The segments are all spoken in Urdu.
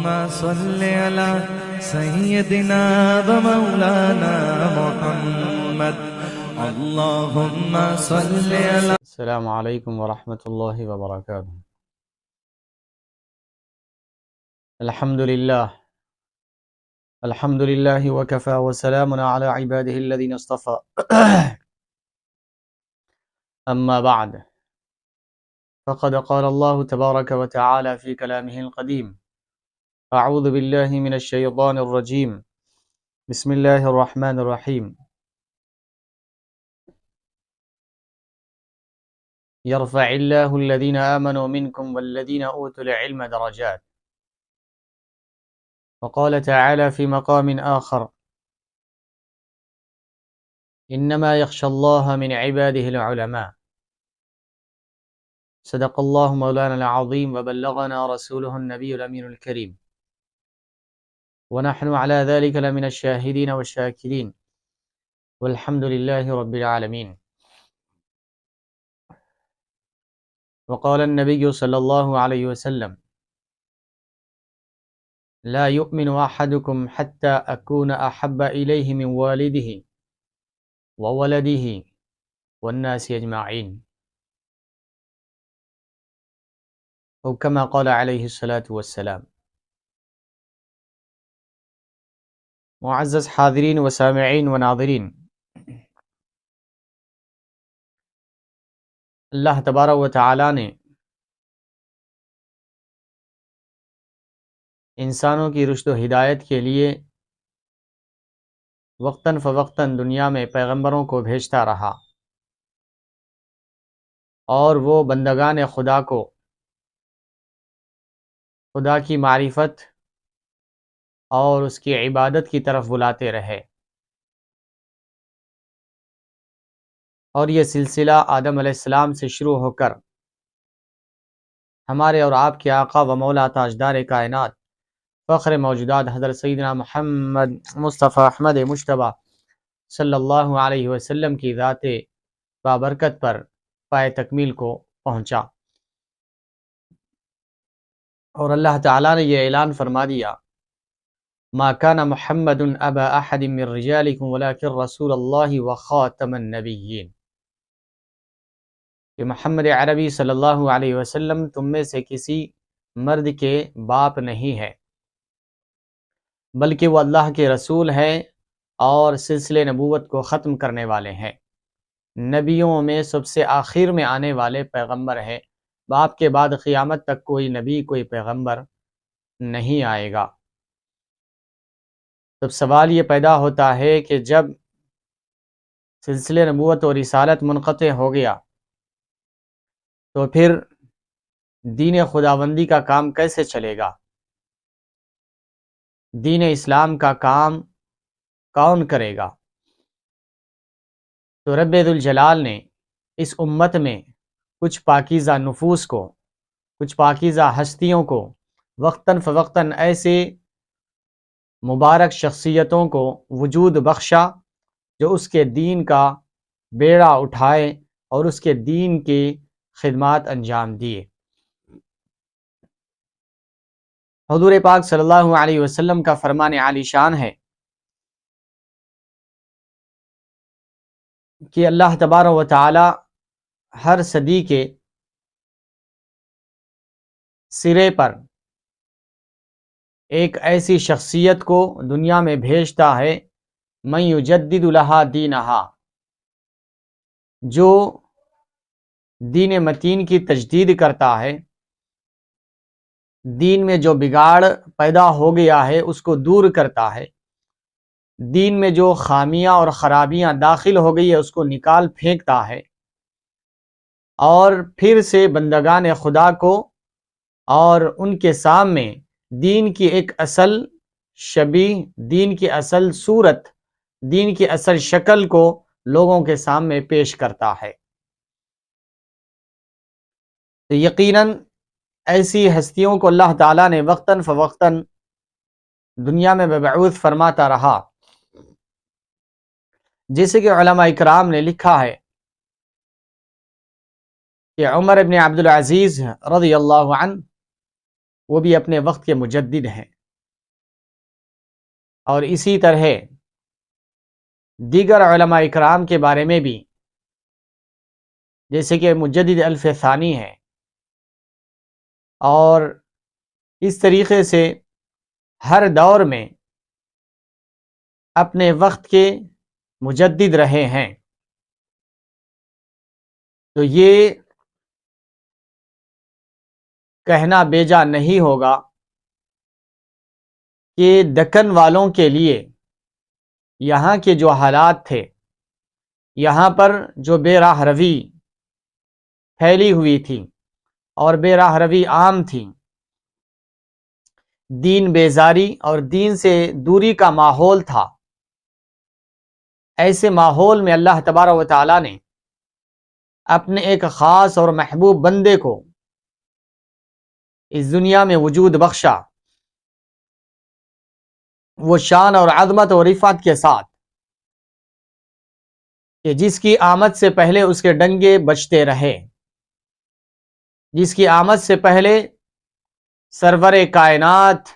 صل على سيدنا ومولانا محمد اللهم صل على السلام علیکم ورحمۃ اللہ وبرکاتہ۔ الحمد للہ وکفى وسلام علی عباده الذین اصطفى اما بعد فقد قال اللہ تبارک وتعالی فی کلامہ القدیم اعوذ باللہ من الشیطان الرجیم بسم اللہ الرحمن الرحیم يرفع الله الذين آمنوا منكم والذين أوتوا العلم درجات وقال تعالى في مقام آخر إنما يخشى الله من عباده العلماء صدق الله مولانا العظيم وبلغنا رسوله النبي الأمين الكريم ونحن على ذلك لمن الشاهدين والشاكرين والحمد لله رب العالمين وقال النبي صلى الله عليه وسلم لا يؤمن أحدكم حتى أكون أحب إليه من والده وولده والناس أجمعين أو كما قال عليه الصلاة والسلام۔ معزز حاضرین و سامعین و ناظرین، اللہ تبارک و تعالی نے انسانوں کی رشد و ہدایت کے لیے وقتاً فوقتاً دنیا میں پیغمبروں کو بھیجتا رہا، اور وہ بندگان خدا کو خدا کی معرفت اور اس کی عبادت کی طرف بلاتے رہے، اور یہ سلسلہ آدم علیہ السلام سے شروع ہو کر ہمارے اور آپ کے آقا و مولا تاجدار کائنات فخر موجودات حضرت سیدنا محمد مصطفیٰ احمد مجتبیٰ صلی اللہ علیہ وسلم کی ذات بابرکت پر پائے تکمیل کو پہنچا، اور اللہ تعالیٰ نے یہ اعلان فرما دیا ما كان محمد ابا احد من رجالكم ولكن رسول اللہ وخاتم النبیین، کہ محمد عربی صلی اللہ علیہ وسلم تم میں سے کسی مرد کے باپ نہیں ہے، بلکہ وہ اللہ کے رسول ہے اور سلسلے نبوت کو ختم کرنے والے ہیں، نبیوں میں سب سے آخر میں آنے والے پیغمبر ہے، باپ کے بعد قیامت تک کوئی نبی کوئی پیغمبر نہیں آئے گا۔ تب سوال یہ پیدا ہوتا ہے کہ جب سلسلے نبوت اور رسالت منقطع ہو گیا تو پھر دین خداوندی کا کام کیسے چلے گا؟ دین اسلام کا کام کون کرے گا؟ تو رب ذوالجلال نے اس امت میں کچھ پاکیزہ نفوس کو، کچھ پاکیزہ ہستیوں کو وقتاً فوقتاً ایسے مبارک شخصیتوں کو وجود بخشا جو اس کے دین کا بیڑا اٹھائے اور اس کے دین کی خدمات انجام دیے۔ حضور پاک صلی اللہ علیہ وسلم کا فرمان عالی شان ہے کہ اللہ تبارک و تعالی ہر صدی کے سرے پر ایک ایسی شخصیت کو دنیا میں بھیجتا ہے من یجدد لہا دینہا، جو دین متین کی تجدید کرتا ہے، دین میں جو بگاڑ پیدا ہو گیا ہے اس کو دور کرتا ہے، دین میں جو خامیاں اور خرابیاں داخل ہو گئی ہے اس کو نکال پھینکتا ہے، اور پھر سے بندگان خدا کو اور ان کے سامنے دین کی ایک اصل شبیہ، دین کی اصل صورت، دین کی اصل شکل کو لوگوں کے سامنے پیش کرتا ہے۔ تو یقیناً ایسی ہستیوں کو اللہ تعالیٰ نے وقتاً فوقتاً دنیا میں مبعوث فرماتا رہا، جیسے کہ علماء اکرام نے لکھا ہے کہ عمر بن عبدالعزیز رضی اللہ عنہ وہ بھی اپنے وقت کے مجدد ہیں، اور اسی طرح دیگر علماء اکرام کے بارے میں بھی، جیسے کہ مجدد الف ثانی ہے، اور اس طریقے سے ہر دور میں اپنے وقت کے مجدد رہے ہیں. تو یہ کہنا بیجا نہیں ہوگا کہ دکن والوں کے لیے یہاں کے جو حالات تھے، یہاں پر جو بے راہ روی پھیلی ہوئی تھی اور بے راہ روی عام تھی، دین بیزاری اور دین سے دوری کا ماحول تھا، ایسے ماحول میں اللہ تبارک و تعالی نے اپنے ایک خاص اور محبوب بندے کو اس دنیا میں وجود بخشا، وہ شان اور عظمت اور رفعت کے ساتھ کہ جس کی آمد سے پہلے اس کے ڈنگے بجتے رہے، جس کی آمد سے پہلے سرور کائنات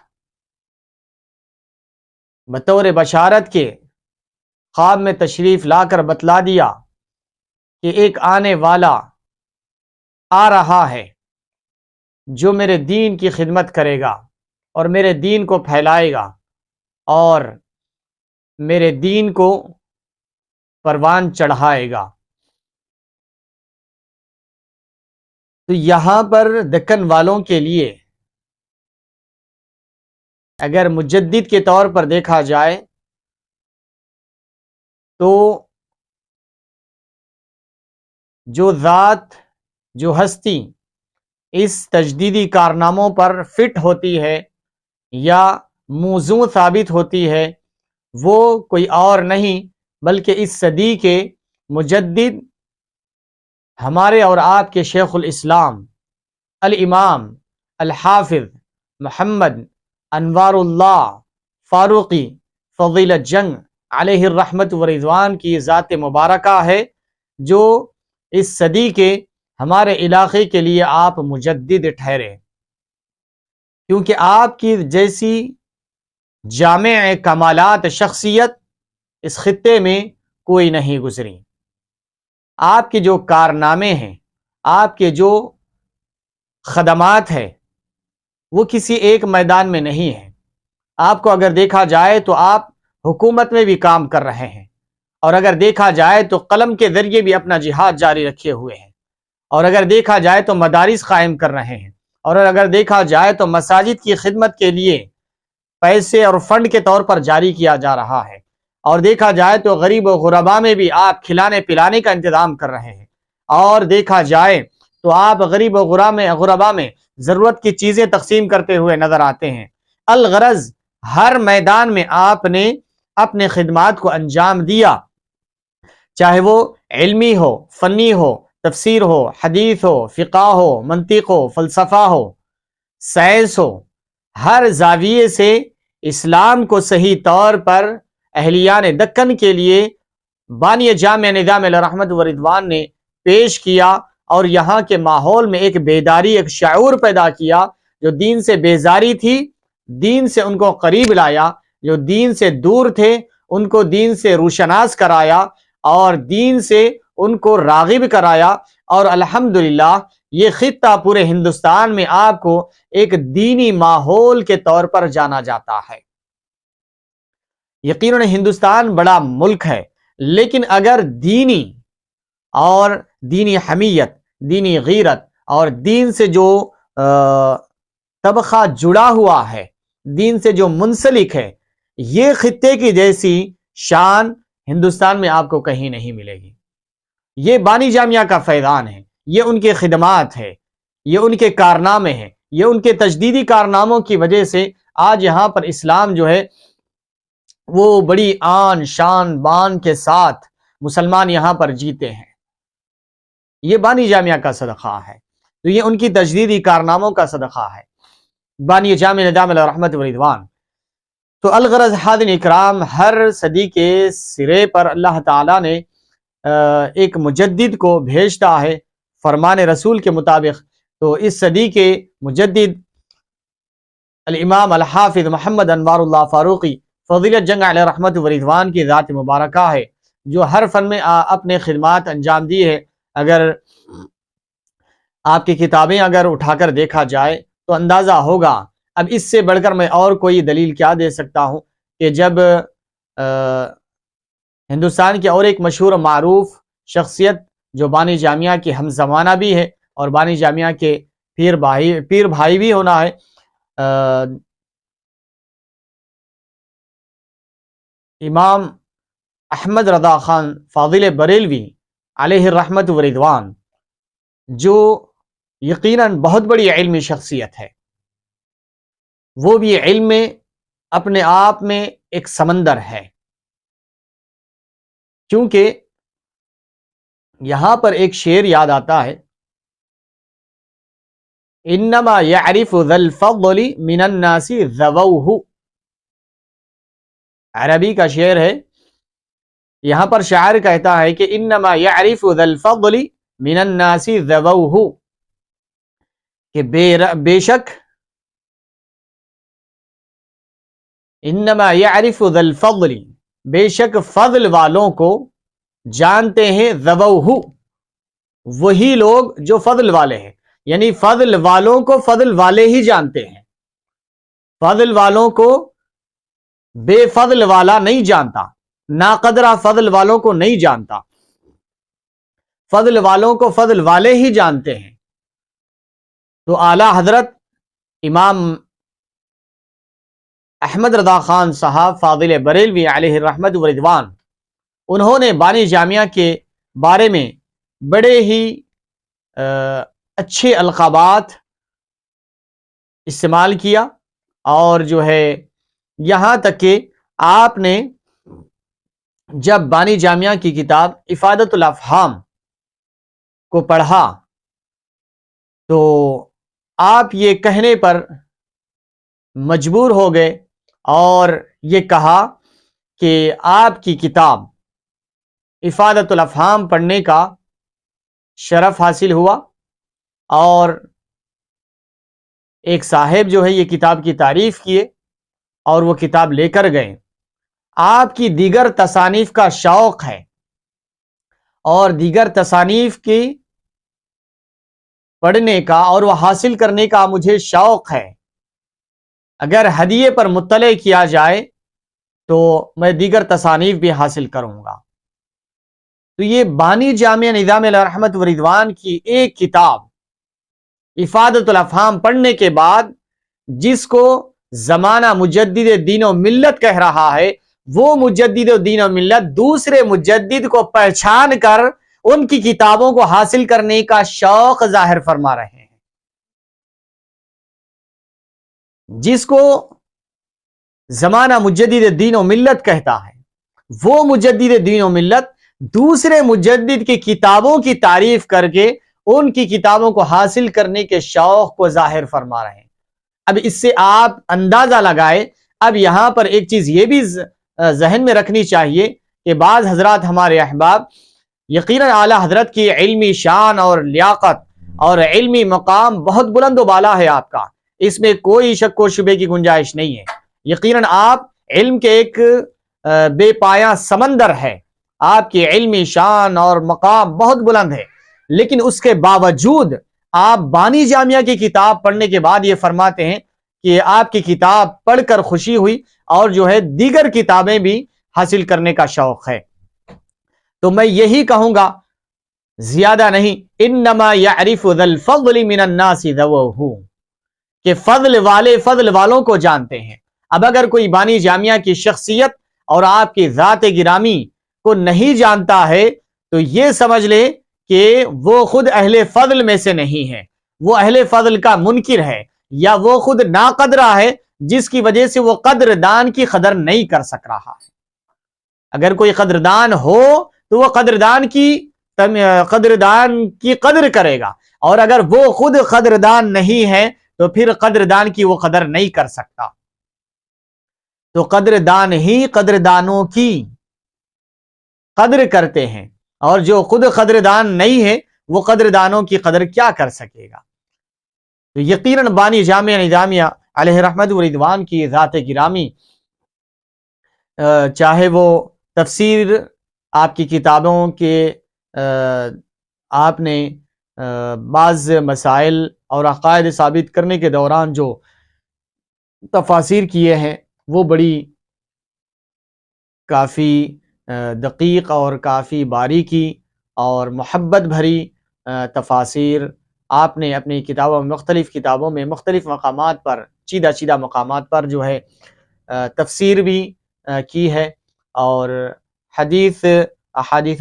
بطور بشارت کے خواب میں تشریف لا کر بتلا دیا کہ ایک آنے والا آ رہا ہے جو میرے دین کی خدمت کرے گا اور میرے دین کو پھیلائے گا اور میرے دین کو پروان چڑھائے گا. تو یہاں پر دکن والوں کے لیے اگر مجدد کے طور پر دیکھا جائے تو جو ذات، جو ہستی اس تجدیدی کارناموں پر فٹ ہوتی ہے یا موزوں ثابت ہوتی ہے، وہ کوئی اور نہیں بلکہ اس صدی کے مجدد ہمارے اور آپ کے شیخ الاسلام الامام الحافظ محمد انوار اللہ فاروقی فضیلت جنگ علیہ الرحمت و رضوان کی ذات مبارکہ ہے، جو اس صدی کے ہمارے علاقے کے لیے آپ مجدد ٹھہرے، کیونکہ آپ کی جیسی جامع کمالات شخصیت اس خطے میں کوئی نہیں گزری. آپ کے جو کارنامے ہیں، آپ کے جو خدمات ہیں، وہ کسی ایک میدان میں نہیں ہیں. آپ کو اگر دیکھا جائے تو آپ حکومت میں بھی کام کر رہے ہیں، اور اگر دیکھا جائے تو قلم کے ذریعے بھی اپنا جہاد جاری رکھے ہوئے ہیں، اور اگر دیکھا جائے تو مدارس قائم کر رہے ہیں، اور اگر دیکھا جائے تو مساجد کی خدمت کے لیے پیسے اور فنڈ کے طور پر جاری کیا جا رہا ہے، اور دیکھا جائے تو غریب و غربا میں بھی آپ کھلانے پلانے کا انتظام کر رہے ہیں، اور دیکھا جائے تو آپ غریب و غربا میں ضرورت کی چیزیں تقسیم کرتے ہوئے نظر آتے ہیں. الغرض ہر میدان میں آپ نے اپنے خدمات کو انجام دیا، چاہے وہ علمی ہو، فنی ہو، تفسیر ہو، حدیث ہو، فقہ ہو، منطق ہو، فلسفہ ہو، سائنس ہو. ہر زاویے سے اسلام کو صحیح طور پر اہلیان دکن کے لیے بانی جامع نظام الرحمت و رضوان نے پیش کیا، اور یہاں کے ماحول میں ایک بیداری، ایک شعور پیدا کیا. جو دین سے بیزاری تھی، دین سے ان کو قریب لایا، جو دین سے دور تھے ان کو دین سے روشناس کرایا، اور دین سے ان کو راغب کرایا. اور الحمدللہ یہ خطہ پورے ہندوستان میں آپ کو ایک دینی ماحول کے طور پر جانا جاتا ہے. یقیناً ہندوستان بڑا ملک ہے، لیکن اگر دینی اور دینی حمیت، دینی غیرت اور دین سے جو طبقہ جڑا ہوا ہے، دین سے جو منسلک ہے، یہ خطے کی جیسی شان ہندوستان میں آپ کو کہیں نہیں ملے گی. یہ بانی جامعہ کا فیضان ہے، یہ ان کے خدمات ہے، یہ ان کے کارنامے ہیں، یہ ان کے تجدیدی کارناموں کی وجہ سے آج یہاں پر اسلام جو ہے وہ بڑی آن شان بان کے ساتھ مسلمان یہاں پر جیتے ہیں. یہ بانی جامعہ کا صدقہ ہے، تو یہ ان کی تجدیدی کارناموں کا صدقہ ہے، بانی جامع نظام الرحمت و رضوان. تو الغرض حاضرین اکرام، ہر صدی کے سرے پر اللہ تعالیٰ نے ایک مجدد کو بھیجتا ہے فرمان رسول کے مطابق. تو اس صدی کے مجدد الامام الحافظ محمد انوار اللہ فاروقی فضیلت جنگ علیہ رحمت و رضوان کی ذات مبارکہ ہے جو ہر فن میں اپنے خدمات انجام دی ہے۔ اگر آپ کی کتابیں اگر اٹھا کر دیکھا جائے تو اندازہ ہوگا، اب اس سے بڑھ کر میں اور کوئی دلیل کیا دے سکتا ہوں کہ جب ہندوستان کی اور ایک مشہور و معروف شخصیت جو بانی جامعہ کے ہم زمانہ بھی ہے اور بانی جامعہ کے پیر بھائی بھی ہونا ہے، امام احمد رضا خان فاضل بریلوی علیہ الرحمت و رضوان، جو یقیناً بہت بڑی علمی شخصیت ہے، وہ بھی علم میں اپنے آپ میں ایک سمندر ہے، کیونکہ یہاں پر ایک شعر یاد آتا ہے، انما یعرف ذا الفضل من الناس ذووہ، عربی کا شعر ہے۔ یہاں پر شاعر کہتا ہے کہ انما یعرف ذا الفضل من الناس ذووہ، کہ بے شک انما یعرف ذا الفضل، بے شک فضل والوں کو جانتے ہیں، ذووہ، وہی لوگ جو فضل والے ہیں، یعنی فضل والوں کو فضل والے ہی جانتے ہیں، فضل والوں کو بے فضل والا نہیں جانتا، ناقدرہ فضل والوں کو نہیں جانتا، فضل والوں کو فضل والے ہی جانتے ہیں۔ تو اعلی حضرت امام احمد رضا خان صاحب فاضل بریلوی علیہ الرحمت و رضوان، انہوں نے بانی جامعہ کے بارے میں بڑے ہی اچھے القابات استعمال کیا، اور جو ہے یہاں تک کہ آپ نے جب بانی جامعہ کی کتاب افادۃ الافہام کو پڑھا تو آپ یہ کہنے پر مجبور ہو گئے اور یہ کہا کہ آپ کی کتاب افادۃ الافہام پڑھنے کا شرف حاصل ہوا، اور ایک صاحب جو ہے یہ کتاب کی تعریف کیے اور وہ کتاب لے کر گئے۔ آپ کی دیگر تصانیف کا شوق ہے اور دیگر تصانیف کی پڑھنے کا اور وہ حاصل کرنے کا مجھے شوق ہے، اگر ہدیے پر مطلع کیا جائے تو میں دیگر تصانیف بھی حاصل کروں گا۔ تو یہ بانی جامعہ نظام علیہ رحمت و رضوان کی ایک کتاب افادۃ الافہام پڑھنے کے بعد جس کو زمانہ مجدد دین و ملت کہہ رہا ہے، وہ مجدد دین و ملت دوسرے مجدد کو پہچان کر ان کی کتابوں کو حاصل کرنے کا شوق ظاہر فرما رہے ہیں۔ جس کو زمانہ مجدد دین و ملت کہتا ہے، وہ مجدد دین و ملت دوسرے مجدد کی کتابوں کی تعریف کر کے ان کی کتابوں کو حاصل کرنے کے شوق کو ظاہر فرما رہے ہیں۔ اب اس سے آپ اندازہ لگائے۔ اب یہاں پر ایک چیز یہ بھی ذہن میں رکھنی چاہیے کہ بعض حضرات ہمارے احباب یقیناً اعلیٰ حضرت کی علمی شان اور لیاقت اور علمی مقام بہت بلند و بالا ہے آپ کا، اس میں کوئی شک و شبے کی گنجائش نہیں ہے۔ یقیناً آپ علم کے ایک بے پایہ سمندر ہے، آپ کی علمی شان اور مقام بہت بلند ہے، لیکن اس کے باوجود آپ بانی جامعہ کی کتاب پڑھنے کے بعد یہ فرماتے ہیں کہ آپ کی کتاب پڑھ کر خوشی ہوئی اور جو ہے دیگر کتابیں بھی حاصل کرنے کا شوق ہے۔ تو میں یہی کہوں گا، زیادہ نہیں، انما یعرف ذا الفضل من الناس ذووہ، کہ فضل والے فضل والوں کو جانتے ہیں۔ اب اگر کوئی بانی جامعہ کی شخصیت اور آپ کی ذات گرامی کو نہیں جانتا ہے تو یہ سمجھ لے کہ وہ خود اہل فضل میں سے نہیں ہے، وہ اہل فضل کا منکر ہے، یا وہ خود ناقدرہ ہے جس کی وجہ سے وہ قدردان کی قدر نہیں کر سک رہا ہے۔ اگر کوئی قدردان ہو تو وہ قدردان کی قدر کرے گا، اور اگر وہ خود قدردان نہیں ہے تو پھر قدردان کی وہ قدر نہیں کر سکتا۔ تو قدردان ہی قدردانوں کی قدر کرتے ہیں، اور جو خود قدردان نہیں ہے وہ قدردانوں کی قدر کیا کر سکے گا۔ تو یقیناً بانی جامعہ نظامیہ علیہ رحمت و رضوان کی ذات گرامی چاہے وہ تفسیر آپ کی کتابوں کے آپ نے بعض مسائل اور عقائد ثابت کرنے کے دوران جو تفاسیر کیے ہیں وہ بڑی کافی دقیق اور کافی باریکی اور محبت بھری تفاسیر آپ نے اپنی کتابوں میں، مختلف کتابوں میں مختلف مقامات پر، چیدہ مقامات پر جو ہے تفسیر بھی کی ہے، اور احادیث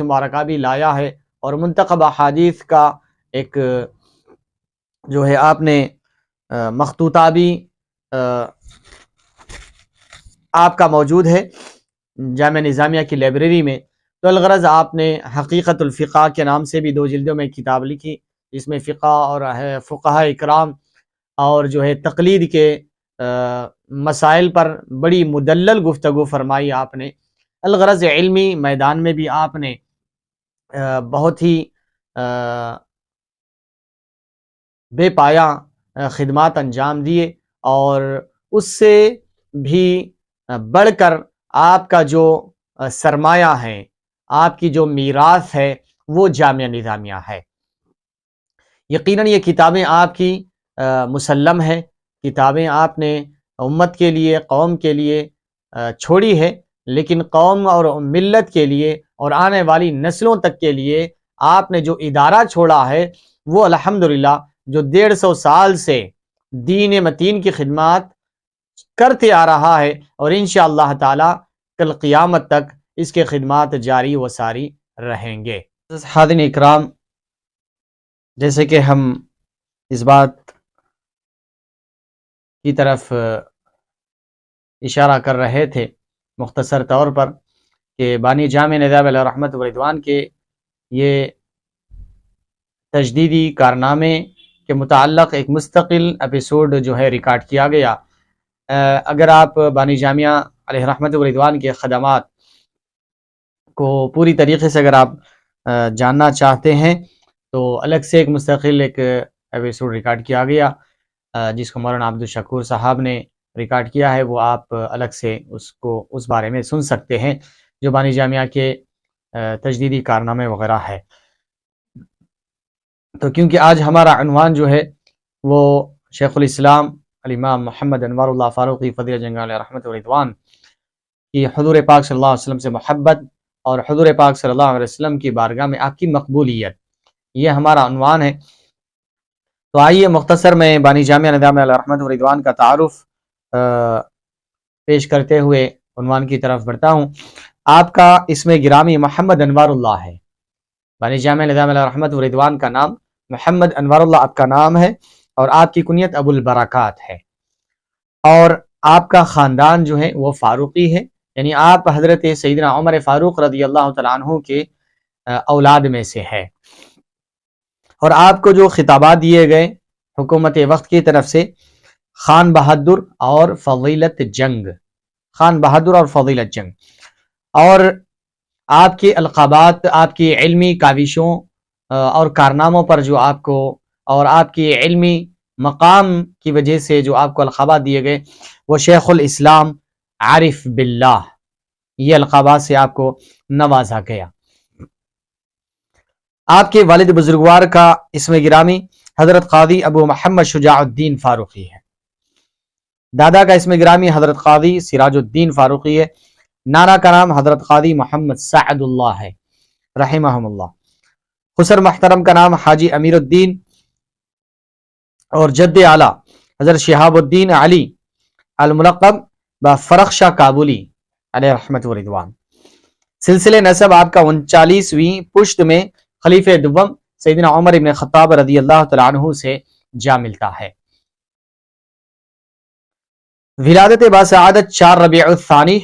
مبارکہ بھی لایا ہے، اور منتخب احادیث کا ایک جو ہے آپ نے مخطوطہ بھی آپ کا موجود ہے جامعہ نظامیہ کی لائبریری میں۔ تو الغرض آپ نے حقیقت الفقہ کے نام سے بھی 2 جلدوں میں کتاب لکھی، جس میں فقہ اور فقہاء اکرام اور جو ہے تقلید کے مسائل پر بڑی مدلل گفتگو فرمائی آپ نے۔ الغرض علمی میدان میں بھی آپ نے بہت ہی بے پایہ خدمات انجام دیے، اور اس سے بھی بڑھ کر آپ کا جو سرمایہ ہے، آپ کی جو میراث ہے، وہ جامعہ نظامیہ ہے۔ یقیناً یہ کتابیں آپ کی مسلم ہیں، کتابیں آپ نے امت کے لیے، قوم کے لیے چھوڑی ہے، لیکن قوم اور ملت کے لیے اور آنے والی نسلوں تک کے لیے آپ نے جو ادارہ چھوڑا ہے، وہ الحمدللہ جو 150 سال سے دین متین کی خدمات کرتے آ رہا ہے، اور انشاءاللہ تعالی کل قیامت تک اس کے خدمات جاری و ساری رہیں گے۔ حاضرین اکرام، جیسے کہ ہم اس بات کی طرف اشارہ کر رہے تھے مختصر طور پر کہ بانی جامع نظام علیہ رحمت و رضوان کے یہ تجدیدی کارنامے کے متعلق ایک مستقل ایپیسوڈ جو ہے ریکارڈ کیا گیا۔ اگر آپ بانی جامعہ علیہ رحمت و رضوان کے خدمات کو پوری طریقے سے اگر آپ جاننا چاہتے ہیں تو الگ سے ایک مستقل ایک ایپیسوڈ ریکارڈ کیا گیا، جس کو مولانا عبدالشکور صاحب نے ریکارڈ کیا ہے، وہ آپ الگ سے اس بارے میں سن سکتے ہیں، جو بانی جامعہ کے تجدیدی کارنامے وغیرہ ہے۔ تو کیونکہ آج ہمارا عنوان جو ہے وہ شیخ الاسلام الامام محمد انوار اللہ فاروقی فضیلہ جنگال علیہ رحمت و رضوان کی حضور پاک صلی اللہ علیہ وسلم سے محبت اور حضور پاک صلی اللہ علیہ وسلم کی بارگاہ میں آپ کی مقبولیت، یہ ہمارا عنوان ہے۔ تو آئیے مختصر میں بانی جامعہ نظام علیہ رحمت و رضوان کا تعارف پیش کرتے ہوئے عنوان کی طرف بڑھتا ہوں۔ آپ کا اسم گرامی محمد انوار اللہ ہے۔ بانی جامعہ نظام علیہ رحمت و رضوان کا نام محمد انوار اللہ آپ کا نام ہے، اور آپ کی کنیت ابو البرکات ہے، اور آپ کا خاندان جو ہے وہ فاروقی ہے، یعنی آپ حضرت سیدنا عمر فاروق رضی اللہ تعالیٰ عنہ کے اولاد میں سے ہے، اور آپ کو جو خطابات دیے گئے حکومت وقت کی طرف سے خان بہادر اور فضیلت جنگ، خان بہادر اور فضیلت جنگ، اور آپ کے القابات آپ کی علمی کاوشوں اور کارناموں پر جو آپ کو، اور آپ کی علمی مقام کی وجہ سے جو آپ کو القابات دیے گئے، وہ شیخ الاسلام عارف باللہ، یہ القابات سے آپ کو نوازا گیا۔ آپ کے والد بزرگوار کا اسم گرامی حضرت قاضی ابو محمد شجاع الدین فاروقی ہے، دادا کا اسم گرامی حضرت قاضی سراج الدین فاروقی ہے، نانا کا نام حضرت قاضی محمد سعد اللہ ہے رحمہم اللہ، خسر محترم کا نام حاجی امیر الدین، اور جد اعلیٰ حضرت شہاب الدین علی الملقب بفرخ شاہ کابلی علیہ رحمت و رضوان۔ سلسلے نسب آپ کا 39ویں پشت میں خلیفہ دوم سیدنا عمر بن خطاب رضی اللہ تعالیٰ عنہ سے جا ملتا ہے۔ ولادت باسعادت 4 ربیع الثانی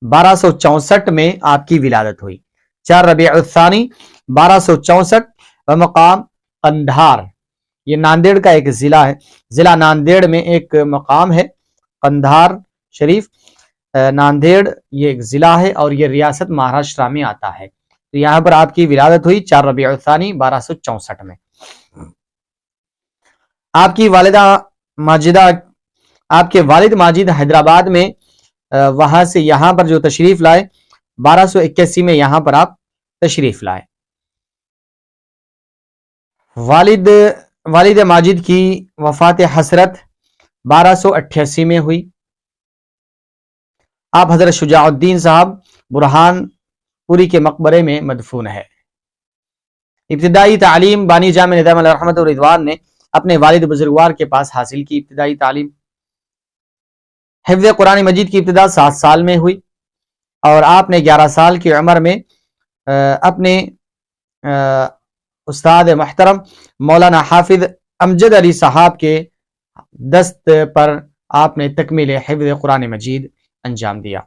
1264 میں آپ کی ولادت ہوئی، 4 ربیع الثانی 1264، بمقام قندھار، یہ ناندیڑ کا ایک ضلع ہے، ضلع ناندیڑ میں ایک مقام ہے قندھار شریف، ناندیڑ یہ ایک ضلع ہے، اور یہ ریاست مہاراشٹرا میں آتا ہے۔ تو یہاں پر آپ کی ولادت ہوئی 4 ربیع الثانی 1264 میں۔ آپ کی والدہ ماجدہ، آپ کے والد ماجد حیدرآباد میں وہاں سے یہاں پر جو تشریف لائے 1281 میں یہاں پر آپ تشریف لائے۔ والد ماجد کی وفات حسرت 1288 میں ہوئی۔ آپ حضرت شجاع الدین صاحب برہان پوری کے مقبرے میں مدفون ہے۔ ابتدائی تعلیم بانی جامع نظام علیہ رحمت و رضوان نے اپنے والد بزرگوار کے پاس حاصل کی۔ ابتدائی تعلیم حفظ قرآن مجید کی ابتدا 7 سال میں ہوئی اور آپ نے 11 سال کی عمر میں اپنے استاد محترم مولانا حافظ امجد علی صاحب کے دست پر آپ نے تکمیل حفظ قرآن مجید انجام دیا۔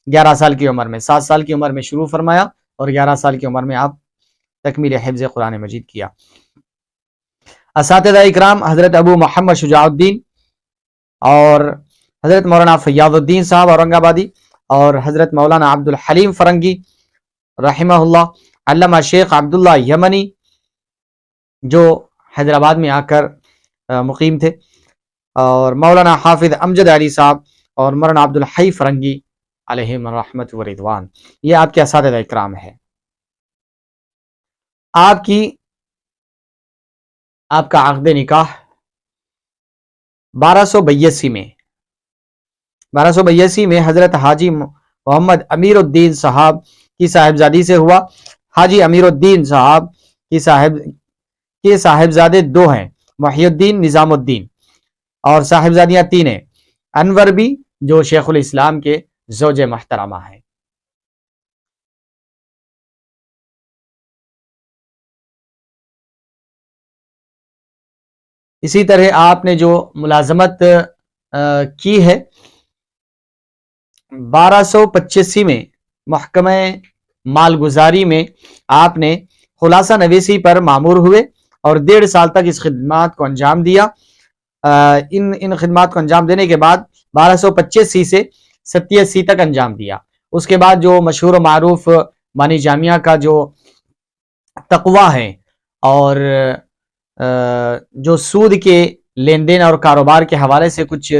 11 سال کی عمر میں، 7 سال کی عمر میں شروع فرمایا اور 11 سال کی عمر میں آپ تکمیل حفظ قرآن مجید کیا۔ اساتذہ اکرام حضرت ابو محمد شجاع الدین اور حضرت مولانا فیاض الدین صاحب اورنگ آبادی اور حضرت مولانا عبد الحلیم فرنگی رحمہ اللہ، علامہ شیخ عبداللہ یمنی جو حیدرآباد میں آ کر مقیم تھے، اور مولانا حافظ امجد علی صاحب اور مولانا عبد الحی فرنگی علیہم الرحمت و رضوان، یہ آپ کے اساتذہ اکرام ہے۔ آپ کا عقد نکاح 1282 میں حضرت حاجی محمد امیر الدین صاحب کی صاحبزادی سے ہوا۔ حاجی امیر الدین صاحب کی صاحبزادے 2 ہیں، محی الدین، نظام الدین، اور صاحبزادیاں 3 ہیں، انور بھی جو شیخ الاسلام کے زوج محترمہ ہیں۔ اسی طرح آپ نے جو ملازمت کی ہے 1285 میں محکمہ مالگزاری میں آپ نے خلاصہ نویسی پر مامور ہوئے اور 1.5 سال تک اس خدمات کو انجام دیا۔ ان خدمات کو انجام دینے کے بعد 1285 سے 87 تک انجام دیا۔ اس کے بعد جو مشہور و معروف بانی جامعہ کا جو تقوی ہے اور جو سود کے لین دین اور کاروبار کے حوالے سے کچھ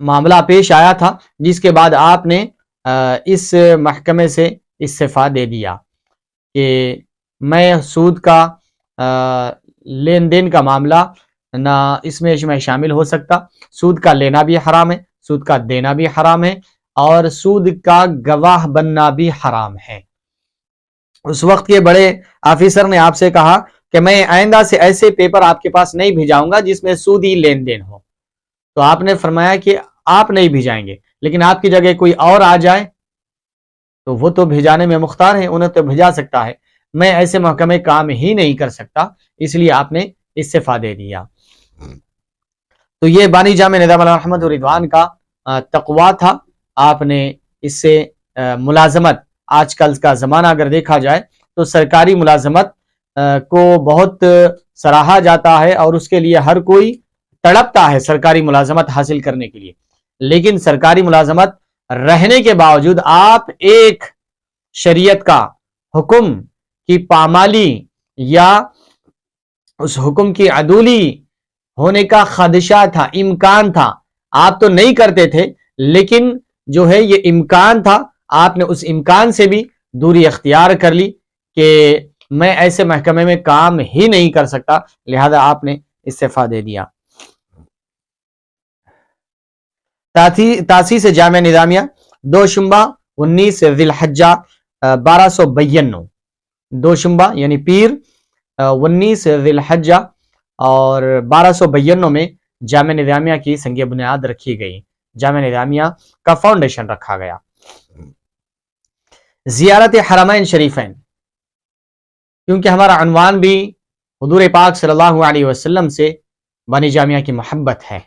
معاملہ پیش آیا تھا، جس کے بعد آپ نے اس محکمے سے استعفیٰ دے دیا کہ میں سود کا لین دین کا معاملہ نہ اس میں شامل ہو سکتا۔ سود کا لینا بھی حرام ہے، سود کا دینا بھی حرام ہے، اور سود کا گواہ بننا بھی حرام ہے۔ اس وقت کے بڑے آفیسر نے آپ سے کہا کہ میں آئندہ سے ایسے پیپر آپ کے پاس نہیں بھیجاؤں گا جس میں سودی لین دین ہو۔ تو آپ نے فرمایا کہ آپ نہیں بھیجائیں گے، لیکن آپ کی جگہ کوئی اور آ جائے تو وہ تو بھیجانے میں مختار ہیں، انہیں تو بھیجا سکتا ہے، میں ایسے محکمے کام ہی نہیں کر سکتا، اس لیے آپ نے استعفیٰ دے دیا۔ تو یہ بانی جامع نظام علیہ رحمت و رضوان کا تقوی تھا۔ آپ نے اس سے ملازمت، آج کل کا زمانہ اگر دیکھا جائے تو سرکاری ملازمت کو بہت سراہا جاتا ہے اور اس کے لیے ہر کوئی تڑپتا ہے سرکاری ملازمت حاصل کرنے کے لیے، لیکن سرکاری ملازمت رہنے کے باوجود آپ ایک شریعت کا حکم کی پامالی یا اس حکم کی عدولی ہونے کا خدشہ تھا، امکان تھا، آپ تو نہیں کرتے تھے، لیکن جو ہے یہ امکان تھا، آپ نے اس امکان سے بھی دوری اختیار کر لی کہ میں ایسے محکمے میں کام ہی نہیں کر سکتا، لہذا آپ نے استعفیٰ دے دیا۔ تاسیس جامعہ نظامیہ 2 شنبہ 19 ذی الحجہ 1292، 2 شنبہ یعنی پیر 19 ذی الحجہ اور 1292 میں جامعہ نظامیہ کی سنگ بنیاد رکھی گئی، جامعہ نظامیہ کا فاؤنڈیشن رکھا گیا۔ زیارت حرمین شریفین، کیونکہ ہمارا عنوان بھی حضور پاک صلی اللہ علیہ وسلم سے بانی جامعہ کی محبت ہے،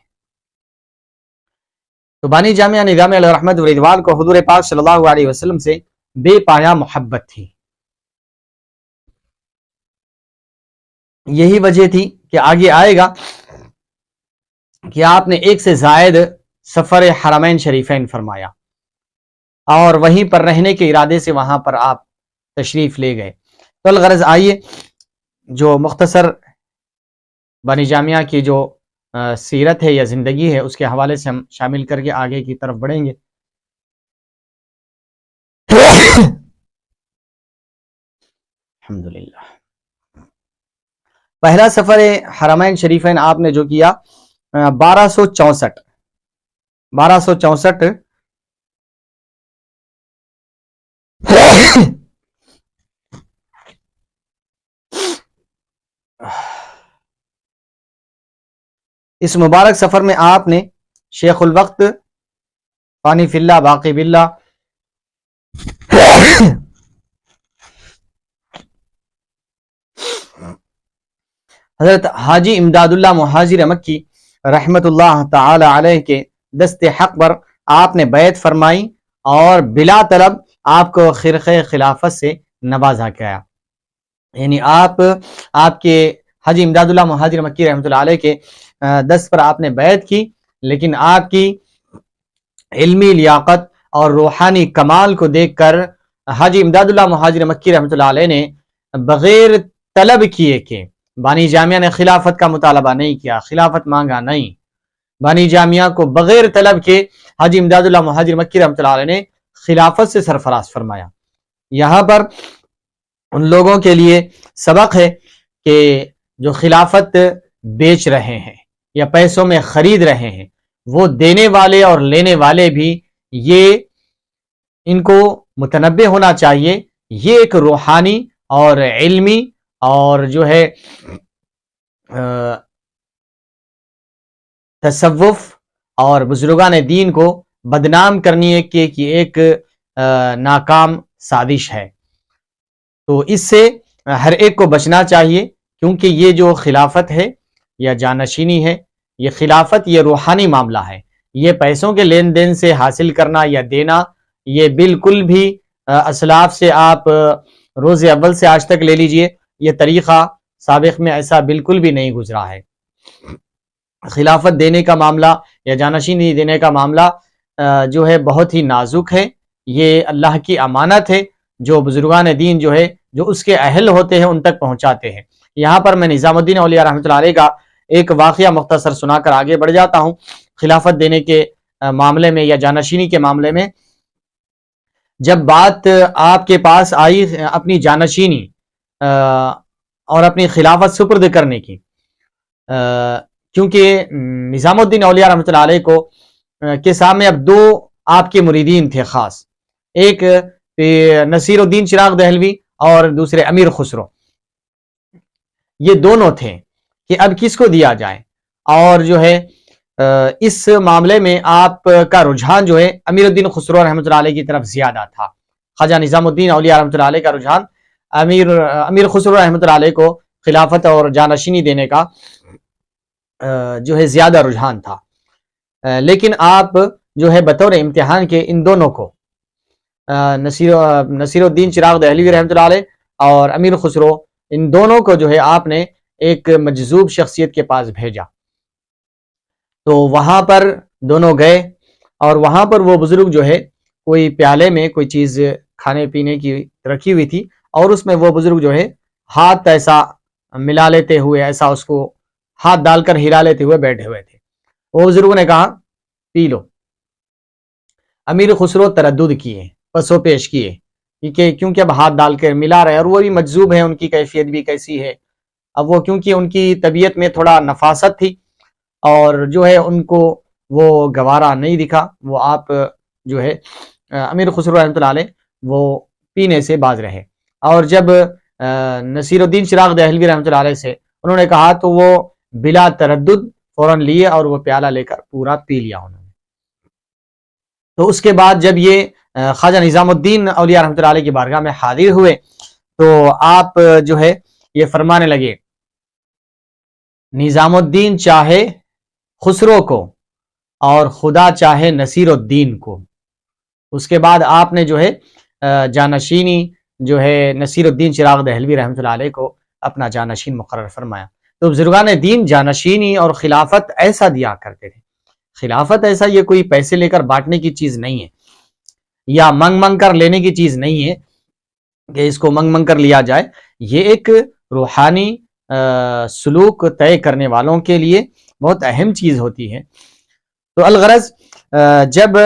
تو بانی جامعہ نظامیہ علیہ رحمت و رضوان کو حضور پاک صلی اللہ علیہ وسلم سے بے پایا محبت تھی۔ یہی وجہ تھی کہ آگے آئے گا کہ آپ نے 1 سے زائد سفر حرمین شریفین فرمایا اور وہیں پر رہنے کے ارادے سے وہاں پر آپ تشریف لے گئے۔ تو الغرض آئیے جو مختصر بانی جامعہ کی جو سیرت ہے یا زندگی ہے، اس کے حوالے سے ہم شامل کر کے آگے کی طرف بڑھیں گے۔ الحمدللہ۔ پہلا سفر حرمین شریفین آپ نے جو کیا 1264 اس مبارک سفر میں آپ نے شیخ الوقت فانی فی اللہ باقی باللہ حضرت حاجی امداد اللہ مہاجر مکی رحمت اللہ تعالی علیہ کے دست حق پر آپ نے بیعت فرمائی اور بلا طلب آپ کو خرقہ خلافت سے نوازا گیا۔ یعنی آپ کے حاجی امداد اللہ مہاجر مکی رحمت اللہ علیہ کے دست پر آپ نے بیعت کی، لیکن آپ کی علمی لیاقت اور روحانی کمال کو دیکھ کر حاجی امداد اللہ مہاجر مکی رحمت اللہ علیہ نے بغیر طلب کیے کہ بانی جامعہ نے خلافت کا مطالبہ نہیں کیا، خلافت مانگا نہیں، بانی جامعہ کو بغیر طلب کے حاجی امداد اللہ مہاجر مکی رحمت اللہ علیہ نے خلافت سے سرفراز فرمایا۔ یہاں پر ان لوگوں کے لیے سبق ہے کہ جو خلافت بیچ رہے ہیں یا پیسوں میں خرید رہے ہیں، وہ دینے والے اور لینے والے بھی یہ ان کو متنبہ ہونا چاہیے، یہ ایک روحانی اور علمی اور جو ہے تصوف اور بزرگان دین کو بدنام کرنے کی ایک ناکام سازش ہے۔ تو اس سے ہر ایک کو بچنا چاہیے، کیونکہ یہ جو خلافت ہے یا جانشینی ہے، یہ خلافت یہ روحانی معاملہ ہے۔ یہ پیسوں کے لین دین سے حاصل کرنا یا دینا یہ بالکل بھی اسلاف سے آپ روز اول سے آج تک لے لیجئے، یہ طریقہ سابق میں ایسا بالکل بھی نہیں گزرا ہے۔ خلافت دینے کا معاملہ یا جانشینی دینے کا معاملہ جو ہے بہت ہی نازک ہے، یہ اللہ کی امانت ہے جو بزرگان دین جو ہے جو اس کے اہل ہوتے ہیں ان تک پہنچاتے ہیں۔ یہاں پر میں نظام الدین اولیاء رحمۃ اللہ علیہ کا ایک واقعہ مختصر سنا کر آگے بڑھ جاتا ہوں۔ خلافت دینے کے معاملے میں یا جانشینی کے معاملے میں جب بات آپ کے پاس آئی اپنی جانشینی اور اپنی خلافت سپرد کرنے کی، کیونکہ نظام الدین اولیاء رحمۃ اللہ علیہ کو کے سامنے اب دو آپ کے مریدین تھے خاص، ایک نصیر الدین چراغ دہلوی اور دوسرے امیر خسرو، یہ دونوں تھے کہ اب کس کو دیا جائے۔ اور جو ہے اس معاملے میں آپ کا رجحان جو ہے امیر الدین خسرو رحمۃ اللہ علیہ کی طرف زیادہ تھا۔ خواجہ نظام الدین اولیاء رحمۃ اللہ علیہ کا رجحان امیر خسرو رحمۃ اللہ علیہ کو خلافت اور جانشینی دینے کا جو ہے زیادہ رجحان تھا، لیکن آپ جو ہے بطور امتحان کے ان دونوں کو نصیر الدین چراغ دہلوی رحمۃ اللہ علیہ اور امیر خسرو، ان دونوں کو جو ہے آپ نے ایک مجذوب شخصیت کے پاس بھیجا۔ تو وہاں پر دونوں گئے اور وہاں پر وہ بزرگ جو ہے کوئی پیالے میں کوئی چیز کھانے پینے کی رکھی ہوئی تھی اور اس میں وہ بزرگ جو ہے ہاتھ ایسا ملا لیتے ہوئے، ایسا اس کو ہاتھ ڈال کر ہلا لیتے ہوئے بیٹھے ہوئے تھے۔ وہ بزرگوں نے کہا پی لو۔ امیر خسرو تردد کیے، پسو پیش کیے، کیونکہ اب ہاتھ ڈال کر ملا رہے اور وہ بھی مجذوب ہے، ان کی کیفیت بھی کیسی ہے۔ اب وہ کیونکہ ان کی طبیعت میں تھوڑا نفاست تھی اور جو ہے ان کو وہ گوارا نہیں دکھا، وہ آپ جو ہے امیر خسرو رحمۃ اللہ علیہ وہ پینے سے باز رہے۔ اور جب نصیر الدین چراغ دہلوی رحمۃ اللہ علیہ سے انہوں نے کہا تو وہ بلا تردد فوراً لیے اور وہ پیالہ لے کر پورا پی لیا انہوں نے۔ تو اس کے بعد جب یہ خواجہ نظام الدین اولیاء رحمۃ اللہ علیہ کی بارگاہ میں حاضر ہوئے تو آپ جو ہے یہ فرمانے لگے نظام الدین چاہے خسرو کو اور خدا چاہے نصیر الدین کو۔ اس کے بعد آپ نے جو ہے جانشینی جو ہے نصیر الدین چراغ دہلوی رحمۃ اللہ علیہ کو اپنا جانشین مقرر فرمایا۔ تو بزرگان دین جانشینی اور خلافت ایسا دیا کرتے تھے۔ خلافت ایسا یہ کوئی پیسے لے کر بانٹنے کی چیز نہیں ہے یا منگ کر لینے کی چیز نہیں ہے کہ اس کو منگ کر لیا جائے۔ یہ ایک روحانی سلوک طے کرنے والوں کے لیے بہت اہم چیز ہوتی ہے. تو الغرض جب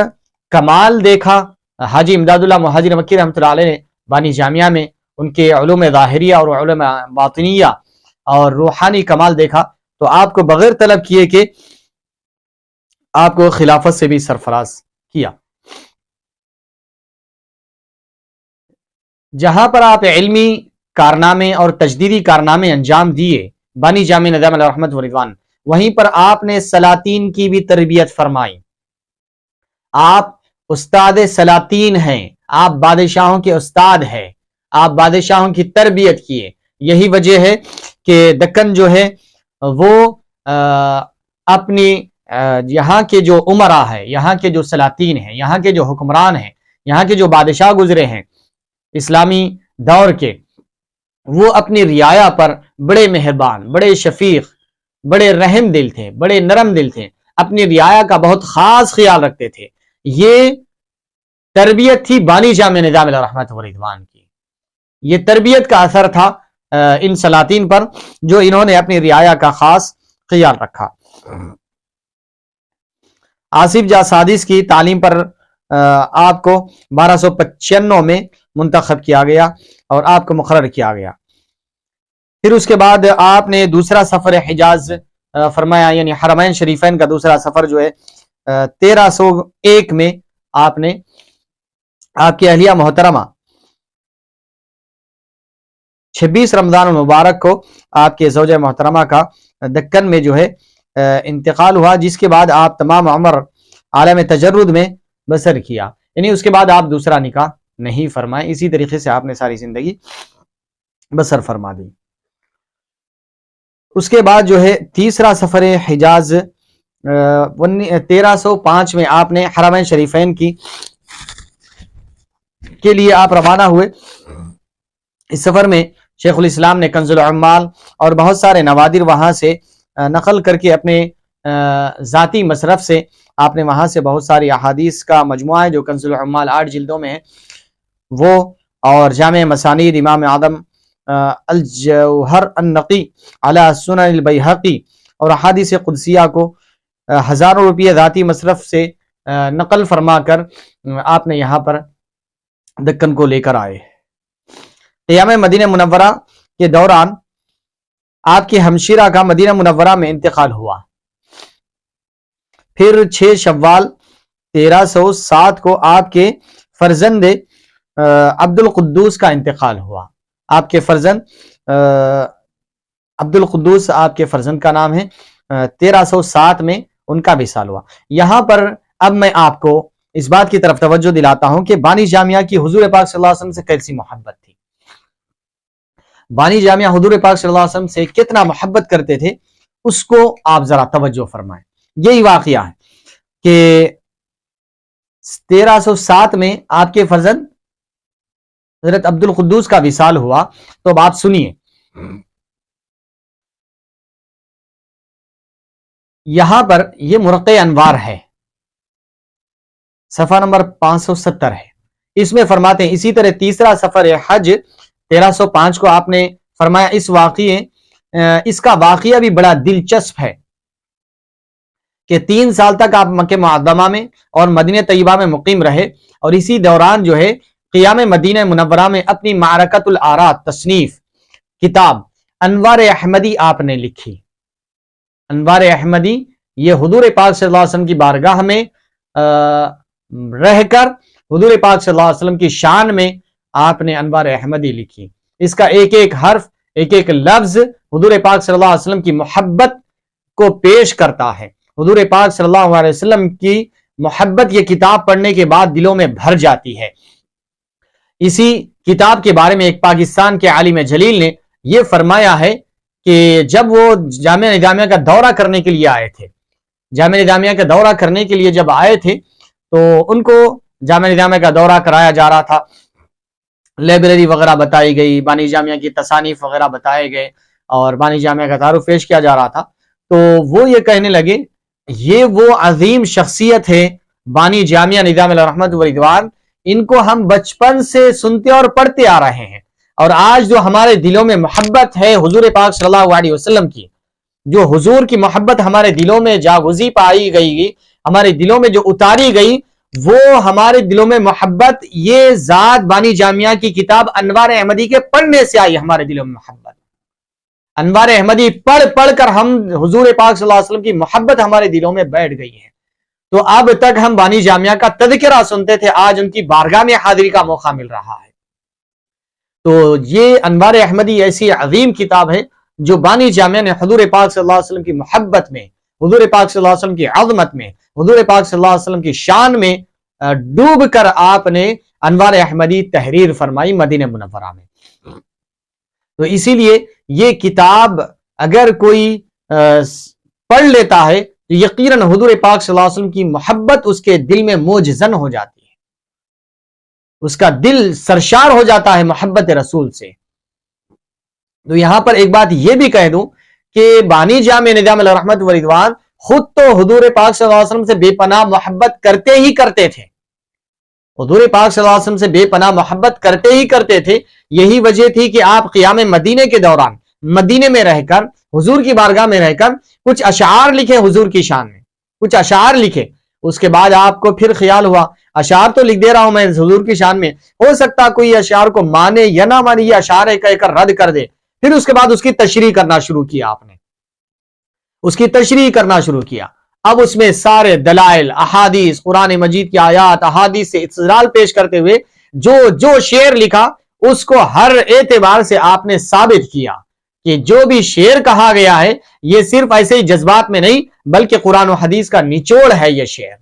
کمال دیکھا حاجی امداد اللہ مہاجر مکی رحمۃ اللہ علیہ نے بانی جامعہ میں ان کے علوم ظاہریہ اور علوم باطنیہ اور روحانی کمال دیکھا تو آپ کو بغیر طلب کیے کہ آپ کو خلافت سے بھی سرفراز کیا. جہاں پر آپ علمی کارنامے اور تجدیدی کارنامے انجام دیے بانی جامع ندام علیہ رحمت و رضوان، وہیں پر آپ نے سلاطین کی بھی تربیت فرمائی. آپ استاد سلاطین ہیں، آپ بادشاہوں کے استاد ہیں، آپ بادشاہوں کی تربیت کیے. یہی وجہ ہے کہ دکن جو ہے وہ اپنی یہاں کے جو امراء ہیں، یہاں کے جو سلاطین ہیں، یہاں کے جو حکمران ہیں، یہاں کے جو بادشاہ گزرے ہیں اسلامی دور کے، وہ اپنی رعایا پر بڑے مہربان، بڑے شفیق، بڑے رحم دل تھے، بڑے نرم دل تھے، اپنی رعایا کا بہت خاص خیال رکھتے تھے. یہ تربیت تھی بانی جامع نظام علیہ رحمت و رضوان کی. یہ تربیت کا اثر تھا ان سلاطین پر جو انہوں نے اپنی رعایا کا خاص خیال رکھا. آصف جاہ سادس کی تعلیم پر آپ کو 1295 میں منتخب کیا گیا اور آپ کو مقرر کیا گیا. پھر اس کے بعد آپ نے دوسرا سفر حجاز فرمایا، یعنی حرمین شریفین کا دوسرا سفر جو ہے 1301 میں آپ نے آپ کی اہلیہ محترمہ 26 رمضان المبارک کو آپ کے زوجہ محترمہ کا دکن میں جو ہے انتقال ہوا، جس کے بعد آپ تمام عمر عالم تجرد میں بسر کیا. یعنی اس کے بعد آپ دوسرا نکاح نہیں فرمائے، اسی طریقے سے آپ نے ساری زندگی بسر فرما دی. اس کے بعد جو ہے تیسرا سفر حجاز 1305 میں آپ نے حرمین شریفین کے لیے آپ روانہ ہوئے. اس سفر میں شیخ الاسلام نے کنز العمال اور بہت سارے نوادر وہاں سے نقل کر کے اپنے ذاتی مصرف سے آپ نے وہاں سے بہت ساری احادیث کا مجموعہ ہے جو کنز العمال 8 جلدوں میں ہے وہ، اور جامع مسانید امام اعظم الجوہر النقی علی سنن البیہقی اور احادیث قدسیہ کو ہزاروں روپیہ ذاتی مصرف سے نقل فرما کر آپ نے یہاں پر دکن کو لے کر آئے. قیام مدینہ منورہ کے دوران آپ کی ہمشیرہ کا مدینہ منورہ میں انتقال ہوا. پھر 6 شوال 1307 کو آپ کے فرزند عبد القدوس کا انتقال ہوا. آپ کے فرزند عبد القدوس آپ کے فرزند کا نام ہے. 1307 میں ان کا وصال ہوا. یہاں پر اب میں آپ کو اس بات کی طرف توجہ دلاتا ہوں کہ بانی جامعہ کی حضور پاک صلی اللہ علیہ وسلم سے کیسی محبت تھی. بانی جامعہ حضور پاک صلی اللہ علیہ وسلم سے کتنا محبت کرتے تھے اس کو آپ ذرا توجہ فرمائیں. یہی واقعہ ہے کہ 1307 میں آپ کے فرزند حضرت عبد القدوس کا وصال ہوا. تو اب آپ سنیے، یہاں پر یہ مرقع انوار ہے، صفحہ نمبر 570 ہے. اس میں فرماتے ہیں اسی طرح تیسرا سفر حج 1305 کو آپ نے فرمایا اس کا واقعہ بھی بڑا دلچسپ ہے کہ 3 سال تک آپ مکہ معظمہ میں اور مدینہ طیبہ میں مقیم رہے، اور اسی دوران جو ہے قیام مدینہ منورہ میں اپنی معرکۃ الآراء تصنیف کتاب انوار احمدی آپ نے لکھی. انوار احمدی یہ حضور پاک صلی اللہ علیہ وسلم کی بارگاہ میں رہ کر حضور پاک صلی اللہ علیہ وسلم کی شان میں آپ نے انوار احمدی لکھی. اس کا ایک ایک حرف، ایک ایک لفظ حضور پاک صلی اللہ علیہ وسلم کی محبت کو پیش کرتا ہے. حضور پاک صلی اللہ علیہ وسلم کی محبت یہ کتاب پڑھنے کے بعد دلوں میں بھر جاتی ہے. اسی کتاب کے بارے میں ایک پاکستان کے عالم جلیل نے یہ فرمایا ہے کہ جب وہ جامعہ نظامیہ کا دورہ کرنے کے لیے آئے تھے، جامعہ نظامیہ کا دورہ کرنے کے لیے جب آئے تھے تو ان کو جامعہ نظامیہ کا دورہ کرایا جا رہا تھا، لائبریری وغیرہ بتائی گئی، بانی جامعہ کی تصانیف وغیرہ بتائے گئے اور بانی جامعہ کا تعارف پیش کیا جا رہا تھا. تو وہ یہ کہنے لگے یہ وہ عظیم شخصیت ہے بانی جامعہ نظام علیہ رحمت و رضوان، ان کو ہم بچپن سے سنتے اور پڑھتے آ رہے ہیں، اور آج جو ہمارے دلوں میں محبت ہے حضور پاک صلی اللہ علیہ وسلم کی، جو حضور کی محبت ہمارے دلوں میں جاگزی پائی گئی، ہمارے دلوں میں جو اتاری گئی، وہ ہمارے دلوں میں محبت یہ ذات بانی جامعہ کی کتاب انوار احمدی کے پڑھنے سے آئی۔ ہمارے دلوں میں محبت انوار احمدی پڑھ پڑھ کر ہم حضور پاک صلی اللہ علیہ وسلم کی محبت ہمارے دلوں میں بیٹھ گئی ہے۔ تو اب تک ہم بانی جامعہ کا تذکرہ سنتے تھے، آج ان کی بارگاہ میں حاضری کا موقع مل رہا ہے۔ تو یہ انوار احمدی ایسی عظیم کتاب ہے جو بانی جامعہ نے حضور پاک صلی اللہ علیہ وسلم کی محبت میں، حضور پاک صلی اللہ علیہ وسلم کی عظمت میں، حضور پاک صلی اللہ علیہ وسلم کی شان میں ڈوب کر آپ نے انوار احمدی تحریر فرمائی مدینہ منورہ میں۔ تو اسی لیے یہ کتاب اگر کوئی پڑھ لیتا ہے تو یقیناً حضور پاک صلی اللہ علیہ وسلم کی محبت اس کے دل میں موجزن ہو جاتی ہے، اس کا دل سرشار ہو جاتا ہے محبت رسول سے۔ تو یہاں پر ایک بات یہ بھی کہہ دوں کہ بانی جامع نظام الرحمت والرضوان خود تو حضور پاک صلی اللہ علیہ وسلم سے بے پناہ محبت کرتے ہی کرتے تھے، حضور پاک صلی اللہ علیہ وسلم سے بے پناہ محبت کرتے ہی کرتے تھے۔ یہی وجہ تھی کہ آپ قیام مدینے کے دوران مدینے میں رہ کر، حضور کی بارگاہ میں رہ کر کچھ اشعار لکھے حضور کی شان میں، کچھ اشعار لکھے۔ اس کے بعد آپ کو پھر خیال ہوا اشعار تو لکھ دے رہا ہوں میں حضور کی شان میں، ہو سکتا کوئی اشعار کو مانے یا نہ مانے، یہ اشعار ہے کہہ کر رد کر دے۔ پھر اس کے بعد اس کی تشریح کرنا شروع کیا، آپ نے اس کی تشریح کرنا شروع کیا۔ اب اس میں سارے دلائل، احادیث، قرآن مجید کی آیات، احادیث سے استدلال پیش کرتے ہوئے جو شعر لکھا اس کو ہر اعتبار سے آپ نے ثابت کیا کہ جو بھی شعر کہا گیا ہے یہ صرف ایسے ہی جذبات میں نہیں بلکہ قرآن و حدیث کا نچوڑ ہے یہ شعر۔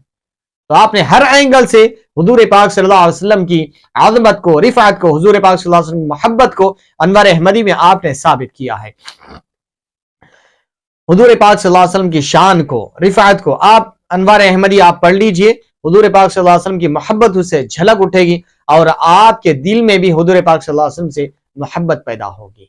تو آپ نے ہر اینگل سے حضور پاک صلی اللہ علیہ وسلم کی عظمت کو، رفعت کو، حضور پاک صلی اللہ علیہ وسلم کی محبت کو انوار احمدی میں آپ نے ثابت کیا ہے۔ حضور پاک صلی اللہ علیہ وسلم کی شان کو، رفعت کو آپ انوار احمدی آپ پڑھ لیجئے، حضور پاک صلی اللہ علیہ وسلم کی محبت اس سے جھلک اٹھے گی اور آپ کے دل میں بھی حضور پاک صلی اللہ علیہ وسلم سے محبت پیدا ہوگی۔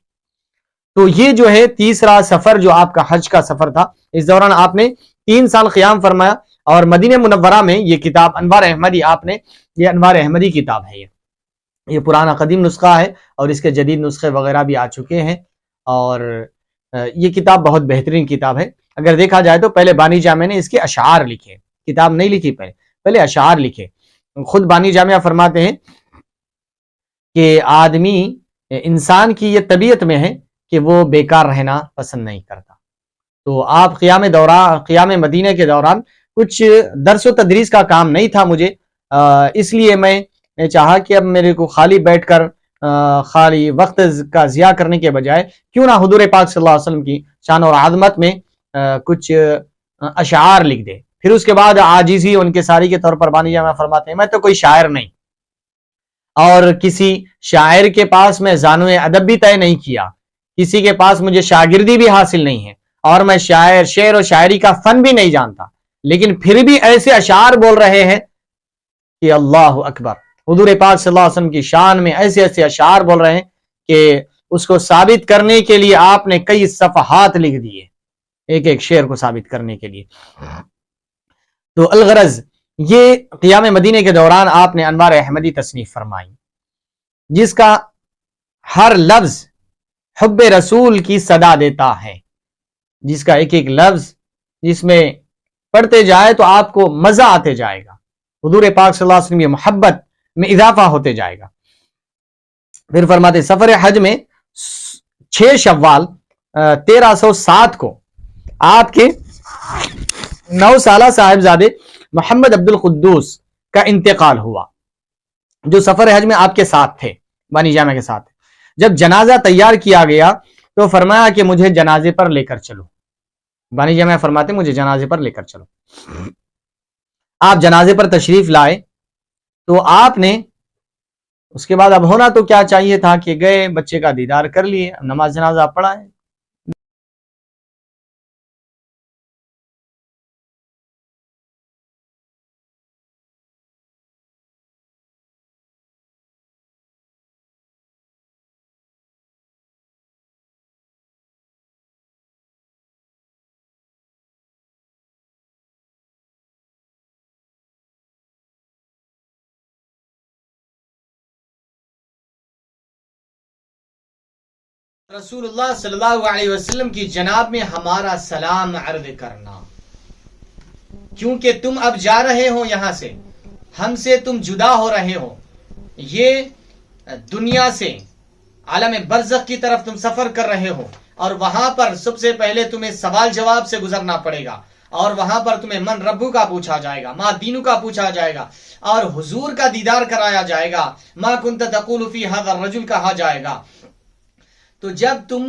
تو یہ جو ہے تیسرا سفر جو آپ کا حج کا سفر تھا، اس دوران آپ نے 3 سال قیام فرمایا اور مدینہ منورہ میں یہ کتاب انوار احمدی آپ نے، یہ انوار احمدی کتاب ہے، یہ پرانا قدیم نسخہ ہے اور اس کے جدید نسخے وغیرہ بھی آ چکے ہیں، اور یہ کتاب بہت بہترین کتاب ہے۔ اگر دیکھا جائے تو پہلے بانی جامع نے اس کے اشعار لکھے، کتاب نہیں لکھی، پہلے اشعار لکھے۔ خود بانی جامع فرماتے ہیں کہ آدمی، انسان کی یہ طبیعت میں ہے کہ وہ بیکار رہنا پسند نہیں کرتا۔ تو آپ قیام مدینہ کے دوران کچھ درس و تدریس کا کام نہیں تھا مجھے، اس لیے میں نے چاہا کہ اب میرے کو خالی بیٹھ کر خالی وقت کا ضیاع کرنے کے بجائے کیوں نہ حضور پاک صلی اللہ علیہ وسلم کی شان اور عظمت میں کچھ اشعار لکھ دے۔ پھر اس کے بعد عاجزی ان کے ساری کے طور پر بانی جامع فرماتے ہیں میں تو کوئی شاعر نہیں، اور کسی شاعر کے پاس میں زانو ادب بھی طے نہیں کیا، کسی کے پاس مجھے شاگردی بھی حاصل نہیں ہے، اور میں شعر و شاعری کا فن بھی نہیں جانتا، لیکن پھر بھی ایسے اشعار بول رہے ہیں کہ اللہ اکبر، حضور پاک صلی اللہ علیہ وسلم کی شان میں ایسے ایسے اشعار بول رہے ہیں کہ اس کو ثابت کرنے کے لیے آپ نے کئی صفحات لکھ دیے ایک ایک شعر کو ثابت کرنے کے لیے۔ تو الغرض یہ قیام مدینے کے دوران آپ نے انوار احمدی تصنیف فرمائی، جس کا ہر لفظ حب رسول کی صدا دیتا ہے، جس کا ایک ایک لفظ جس میں پڑھتے جائے تو آپ کو مزہ آتے جائے گا، حضور پاک صلی اللہ علیہ وسلم کی محبت میں اضافہ ہوتے جائے گا۔ پھر فرماتے سفر حج میں 6 شوال 1307 کو آپ کے 9 سالہ صاحبزادے محمد عبد القدوس کا انتقال ہوا، جو سفر حج میں آپ کے ساتھ تھے، بانی جامع کے ساتھ۔ جب جنازہ تیار کیا گیا تو فرمایا کہ مجھے جنازے پر لے کر چلو، بانی جامع فرماتے مجھے جنازے پر لے کر چلو۔ آپ جنازے پر تشریف لائے تو آپ نے اس کے بعد اب ہونا تو کیا چاہیے تھا کہ گئے، بچے کا دیدار کر لیے، نماز جنازہ پڑھا ہے۔ رسول اللہ صلی اللہ علیہ وسلم کی جناب میں ہمارا سلام عرض کرنا، کیونکہ تم اب جا رہے ہو یہاں سے، ہم سے تم جدا ہو رہے ہو، یہ دنیا سے عالم برزخ کی طرف تم سفر کر رہے ہو، اور وہاں پر سب سے پہلے تمہیں سوال جواب سے گزرنا پڑے گا، اور وہاں پر تمہیں من ربو کا پوچھا جائے گا، ما دینو کا پوچھا جائے گا، اور حضور کا دیدار کرایا جائے گا، ما کنت تقول فی ھذا الرجل کہا جائے گا۔ تو جب تم،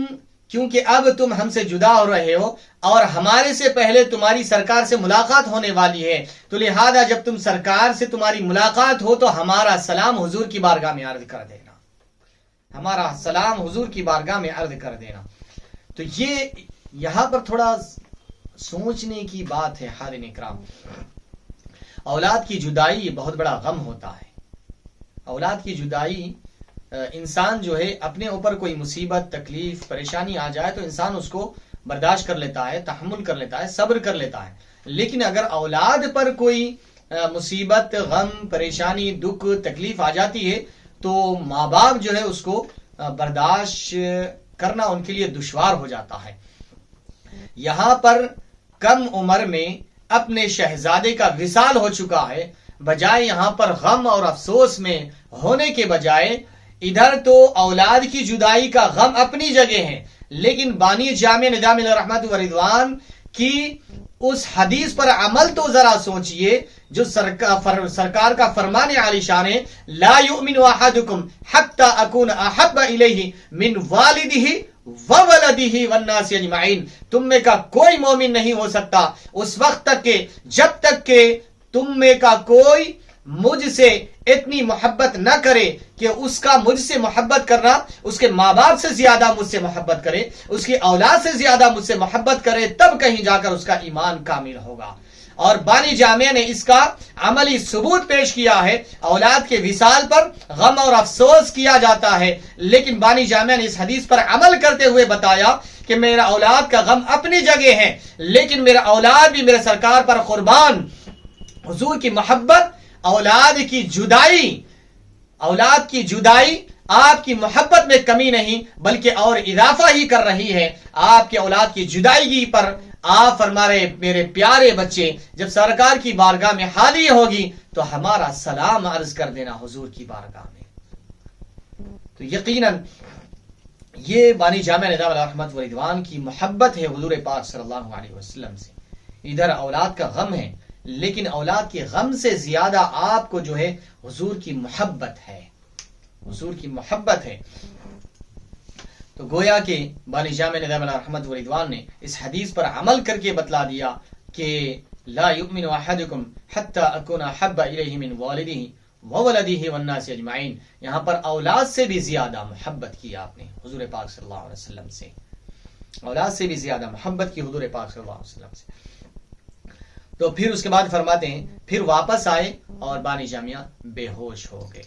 کیونکہ اب تم ہم سے جدا ہو رہے ہو اور ہمارے سے پہلے تمہاری سرکار سے ملاقات ہونے والی ہے، تو لہذا جب تم سرکار سے تمہاری ملاقات ہو تو ہمارا سلام حضور کی بارگاہ میں عرض کر دینا، ہمارا سلام حضور کی بارگاہ میں عرض کر دینا۔ تو یہ یہاں پر تھوڑا سوچنے کی بات ہے حاضرین اکرام۔ اولاد کی جدائی یہ بہت بڑا غم ہوتا ہے۔ اولاد کی جدائی، انسان جو ہے اپنے اوپر کوئی مصیبت، تکلیف، پریشانی آ جائے تو انسان اس کو برداشت کر لیتا ہے، تحمل کر لیتا ہے، صبر کر لیتا ہے، لیکن اگر اولاد پر کوئی مصیبت، غم، پریشانی، دکھ، تکلیف آ جاتی ہے تو ماں باپ جو ہے اس کو برداشت کرنا ان کے لیے دشوار ہو جاتا ہے۔ یہاں پر کم عمر میں اپنے شہزادے کا وصال ہو چکا ہے، بجائے یہاں پر غم اور افسوس میں ہونے کے بجائے ادھر تو اولاد کی جدائی کا غم اپنی جگہ ہے، لیکن بانی جامع نظام الرحمت و رضوان کی اس حدیث پر عمل تو ذرا سوچئے جو سرکار کا فرمان عالی شان ہے، لا یؤمن احدکم حتی اکون احب الیہ من والدہ وولدہ والناس اجمعین، تم میں کا کوئی مومن نہیں ہو سکتا اس وقت تک کہ جب تک کہ تم میں کا کوئی مجھ سے اتنی محبت نہ کرے کہ اس کا مجھ سے محبت کرنا اس کے ماں باپ سے زیادہ مجھ سے محبت کرے، اس کی اولاد سے زیادہ مجھ سے محبت کرے، تب کہیں جا کر اس کا ایمان کامل ہوگا۔ اور بانی جامع نے اس کا عملی ثبوت پیش کیا ہے۔ اولاد کے وصال پر غم اور افسوس کیا جاتا ہے، لیکن بانی جامع نے اس حدیث پر عمل کرتے ہوئے بتایا کہ میرا اولاد کا غم اپنی جگہ ہے، لیکن میرا اولاد بھی میرے سرکار پر قربان۔ حضور کی محبت اولاد کی جدائی آپ کی محبت میں کمی نہیں بلکہ اور اضافہ ہی کر رہی ہے۔ آپ کے اولاد کی جدائی پر آپ فرما رہے میرے پیارے بچے جب سرکار کی بارگاہ میں حاضری ہوگی تو ہمارا سلام عرض کر دینا حضور کی بارگاہ میں۔ تو یقیناً یہ بانی جامع نظام الرحمت و رضوان کی محبت ہے حضور پاک صلی اللہ علیہ وسلم سے۔ ادھر اولاد کا غم ہے، لیکن اولاد کے غم سے زیادہ آپ کو جو ہے حضور کی محبت ہے، حضور کی محبت ہے۔ تو گویا کہ بانی جامع نظام الرحمت و رضوان نے اس حدیث پر عمل کر کے بتلا دیا کہ لا یؤمن احدکم حتی اکون احب الیہ من والدہ وولدہ والناس اجمعین، یہاں پر اولاد سے بھی زیادہ محبت کی آپ نے حضور پاک صلی اللہ علیہ وسلم سے، اولاد سے بھی زیادہ محبت کی حضور پاک صلی اللہ علیہ وسلم سے۔ تو پھر اس کے بعد فرماتے ہیں پھر واپس آئے اور بانی جامعہ بے ہوش ہو گئے۔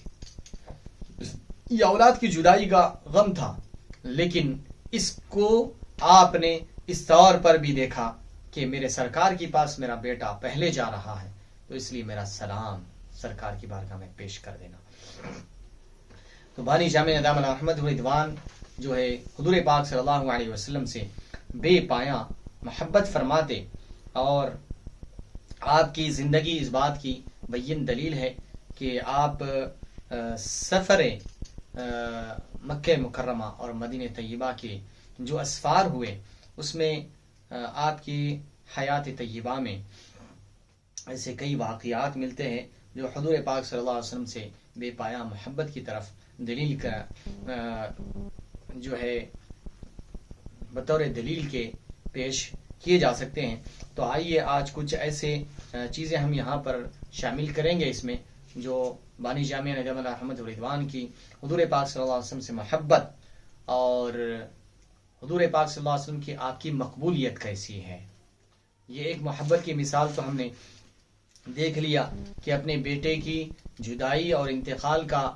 یہ اولاد کی جدائی کا غم تھا، لیکن اس کو آپ نے اس طور پر بھی دیکھا کہ میرے سرکار کے پاس میرا بیٹا پہلے جا رہا ہے، تو اس لیے میرا سلام سرکار کی بارگاہ میں پیش کر دینا۔ تو بانی جامع نظام الرحمت و رضوان جو ہے حضور پاک صلی اللہ علیہ وسلم سے بے پایاں محبت فرماتے، اور آپ کی زندگی اس بات کی بین دلیل ہے کہ آپ سفر مکہ مکرمہ اور مدینہ طیبہ کے جو اسفار ہوئے اس میں آپ کی حیات طیبہ میں ایسے کئی واقعات ملتے ہیں جو حضور پاک صلی اللہ علیہ وسلم سے بے پایاں محبت کی طرف دلیل کا جو ہے بطور دلیل کے پیش کیے جا سکتے ہیں۔ تو آئیے آج کچھ ایسے چیزیں ہم یہاں پر شامل کریں گے اس میں جو بانی جامع نظام الرحمت و رضوان کی حضور پاک صلی اللہ علیہ وسلم سے محبت اور حضور پاک صلی اللہ علیہ وسلم کی آپ کی مقبولیت کیسی ہے۔ یہ ایک محبت کی مثال تو ہم نے دیکھ لیا کہ اپنے بیٹے کی جدائی اور انتقال کا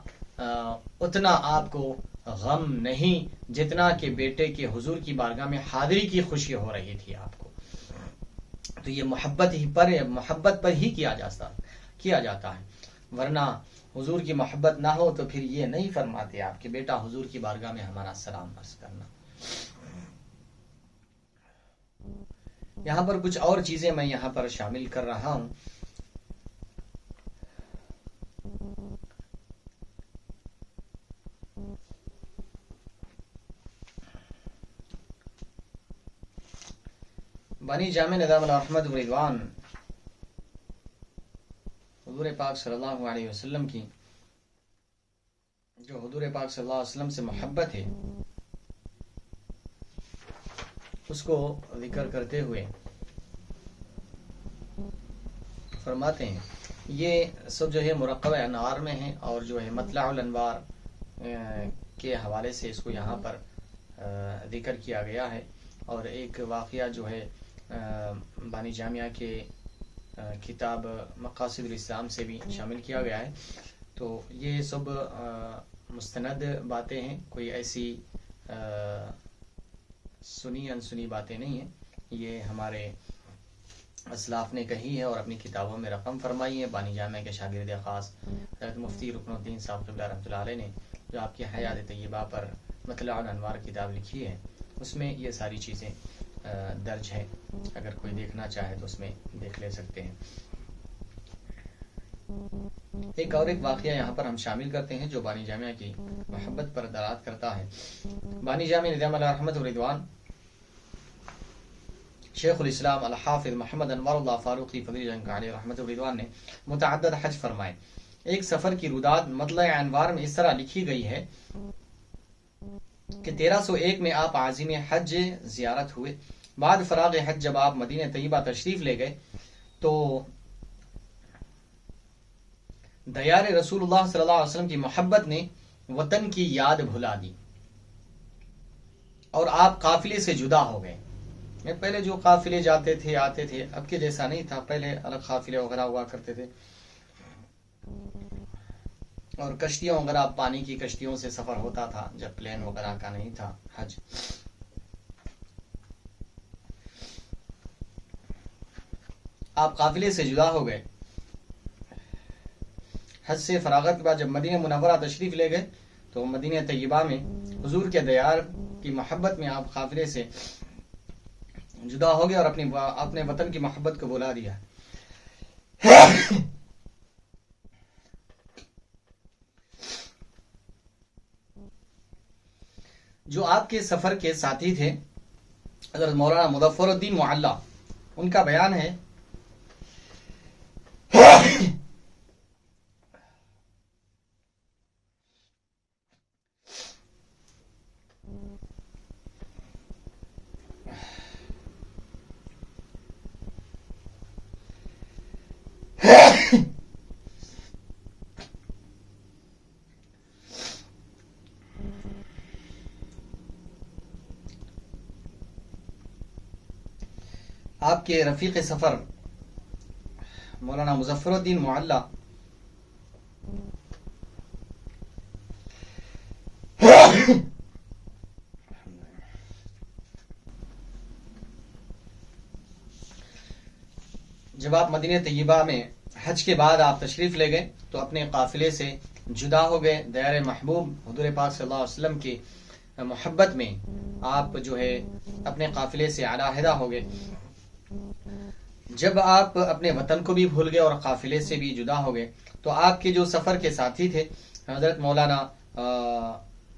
اتنا آپ کو غم نہیں جتنا کہ بیٹے کے حضور کی بارگاہ میں حاضری کی خوشی ہو رہی تھی آپ کو۔ تو یہ محبت پر ہی کیا جاتا ہے، ورنہ حضور کی محبت نہ ہو تو پھر یہ نہیں فرماتے آپ کہ بیٹا حضور کی بارگاہ میں ہمارا سلام عرض کرنا۔ یہاں پر کچھ اور چیزیں میں یہاں پر شامل کر رہا ہوں. بانی جامع نظام الرحمت ورضوان حضور پاک صلی اللہ علیہ وسلم کی جو حضور پاک صلی اللہ علیہ وسلم سے محبت ہے اس کو ذکر کرتے ہوئے فرماتے ہیں یہ سب جو ہے مرقب انوار میں ہیں اور جو ہے مطلع الانوار کے حوالے سے اس کو یہاں پر ذکر کیا گیا ہے. اور ایک واقعہ جو ہے بانی جامعہ کے کتاب مقاصد الاسلام سے بھی شامل کیا گیا ہے. تو یہ سب مستند باتیں ہیں، کوئی ایسی سنی انسنی باتیں نہیں ہیں. یہ ہمارے اسلاف نے کہی ہے اور اپنی کتابوں میں رقم فرمائی ہے. بانی جامعہ کے شاگرد خاص حضرت مفتی رکن الدین صاحب قبلہ رحمۃ اللہ علیہ نے جو آپ کی حیات طیبہ پر مطلع الانوار کتاب لکھی ہے اس میں یہ ساری چیزیں درج ہے. اگر کوئی دیکھنا چاہے تو اس میں دیکھ لے سکتے ہیں. ایک واقعہ یہاں پر ہم شامل کرتے ہیں جو بانی جامعہ کی محبت پر دلالت کرتا ہے. بانی جامع نظام الرحمت ورضوان شیخ الاسلام الحافظ محمد انوار اللہ فاروقی فضیل علیہ رحمت ورضوان نے متعدد حج فرمائے. ایک سفر کی روداد مطلع انوار میں اس طرح لکھی گئی ہے کہ 1301 میں آپ عازم حج زیارت ہوئے. بعد فراغ حج جب آپ مدینہ طیبہ تشریف لے گئے تو دیار رسول اللہ صلی اللہ علیہ وسلم کی محبت نے وطن کی یاد بھلا دی اور آپ قافلے سے جدا ہو گئے. پہلے جو قافلے جاتے تھے آتے تھے اب کے جیسا نہیں تھا. پہلے الگ قافلے وغیرہ ہوا کرتے تھے اور کشتیوں وغیرہ پانی کی کشتیوں سے سفر ہوتا تھا جب پلین وغیرہ کا نہیں تھا حج. آپ قافلے سے جدا ہو گئے. حج سے فراغت کے بعد جب مدینہ منورہ تشریف لے گئے تو مدینہ طیبہ میں حضور کے دیار کی محبت میں آپ قافلے سے جدا ہو گئے اور اپنے وطن کی محبت کو بلا دیا. جو آپ کے سفر کے ساتھی تھے حضرت مولانا مظفر الدین معلی، ان کا بیان ہے آپ کے رفیق سفر مولانا مظفر الدین معلی جب آپ مدینہ طیبہ میں حج کے بعد آپ تشریف لے گئے تو اپنے قافلے سے جدا ہو گئے. دیار محبوب حضور پاک صلی اللہ علیہ وسلم کی محبت میں آپ جو ہے اپنے قافلے سے علیحدہ ہو گئے. جب آپ اپنے وطن کو بھی بھول گئے اور قافلے سے بھی جدا ہو گئے تو آپ کے جو سفر کے ساتھی تھے حضرت مولانا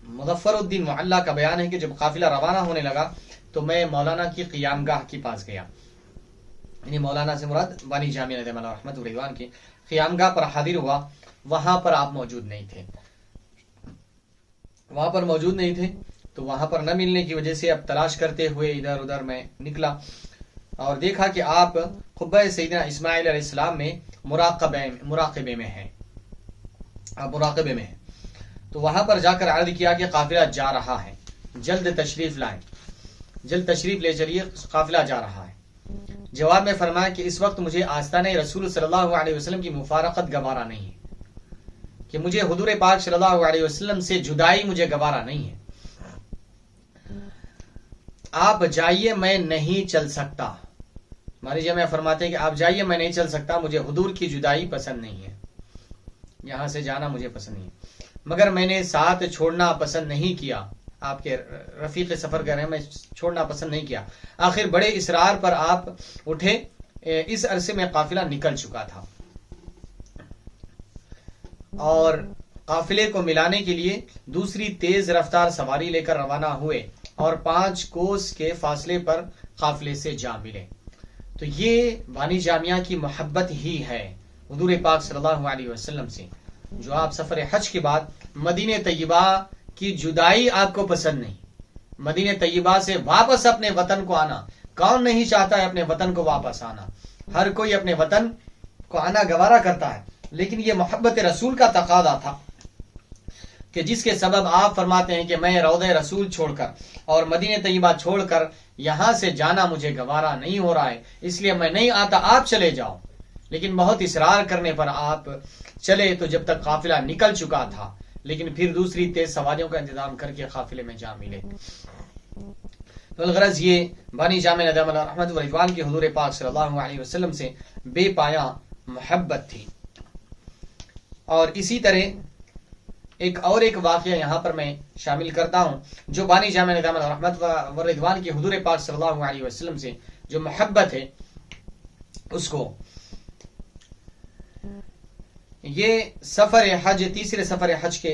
مظفر الدین معلی کا بیان ہے کہ جب قافلہ روانہ ہونے لگا تو میں مولانا کی قیام گاہ کے پاس گیا. یعنی مولانا سے مراد بانی جامع نظام الرحمت ورضوان کی قیام گاہ پر حاضر ہوا. وہاں پر آپ موجود نہیں تھے. تو وہاں پر نہ ملنے کی وجہ سے اب تلاش کرتے ہوئے ادھر ادھر میں نکلا اور دیکھا کہ آپ قبہ سیدنا اسماعیل علیہ السلام میں مراقبے میں ہیں. آپ مراقبے میں ہیں. تو وہاں پر جا کر عرض کیا کہ قافلہ جا رہا ہے، جلد تشریف لائیں، جلد تشریف لے چلیے، قافلہ جا رہا ہے. جواب میں فرمایا کہ اس وقت مجھے آستانہ رسول صلی اللہ علیہ وسلم کی مفارقت گوارا نہیں ہے، کہ مجھے حضور پاک صلی اللہ علیہ وسلم سے جدائی مجھے گوارا نہیں ہے. آپ جائیے، میں نہیں چل سکتا. ہماری جامعہ فرماتے ہیں کہ آپ جائیے، میں نہیں چل سکتا، مجھے حضور کی جدائی پسند نہیں ہے، یہاں سے جانا مجھے پسند نہیں ہے. مگر میں نے ساتھ چھوڑنا پسند نہیں کیا. آپ کے رفیق سفر کر رہے ہیں، میں چھوڑنا پسند نہیں کیا. آخر بڑے اصرار پر آپ اٹھے. اس عرصے میں قافلہ نکل چکا تھا اور قافلے کو ملانے کے لیے دوسری تیز رفتار سواری لے کر روانہ ہوئے اور 5 کوس کے فاصلے پر قافلے سے جا ملے. تو یہ بانی جامعہ کی محبت ہی ہے حضور پاک صلی اللہ علیہ وسلم سے، جو آپ سفر حج کے بعد مدینہ طیبہ کی جدائی آپ کو پسند نہیں. مدینہ طیبہ سے واپس اپنے وطن کو آنا، کون نہیں چاہتا ہے اپنے وطن کو واپس آنا؟ ہر کوئی اپنے وطن کو آنا گوارا کرتا ہے، لیکن یہ محبت رسول کا تقاضا تھا کہ جس کے سبب آپ فرماتے ہیں کہ میں روضہ رسول چھوڑ کر اور مدینہ طیبہ چھوڑ کر یہاں سے جانا مجھے گوارا نہیں ہو رہا ہے، اس لیے میں نہیں آتا، آپ چلے جاؤ. لیکن بہت اصرار کرنے پر آپ چلے تو جب تک قافلہ نکل چکا تھا، لیکن پھر دوسری تیز سواریوں کا انتظام کر کے قافلے میں جا ملے. تو الغرض یہ بانی جامع ندم اللہ رحمت و رضوان کی حضور پاک صلی اللہ علیہ وسلم سے بے پایا محبت تھی. اور اسی طرح ایک واقعہ یہاں پر میں شامل کرتا ہوں جو بانی جامع ندم اللہ رحمت و رضوان کی حضور پاک صلی اللہ علیہ وسلم سے جو محبت ہے اس کو، یہ سفر حج، تیسرے سفر حج کے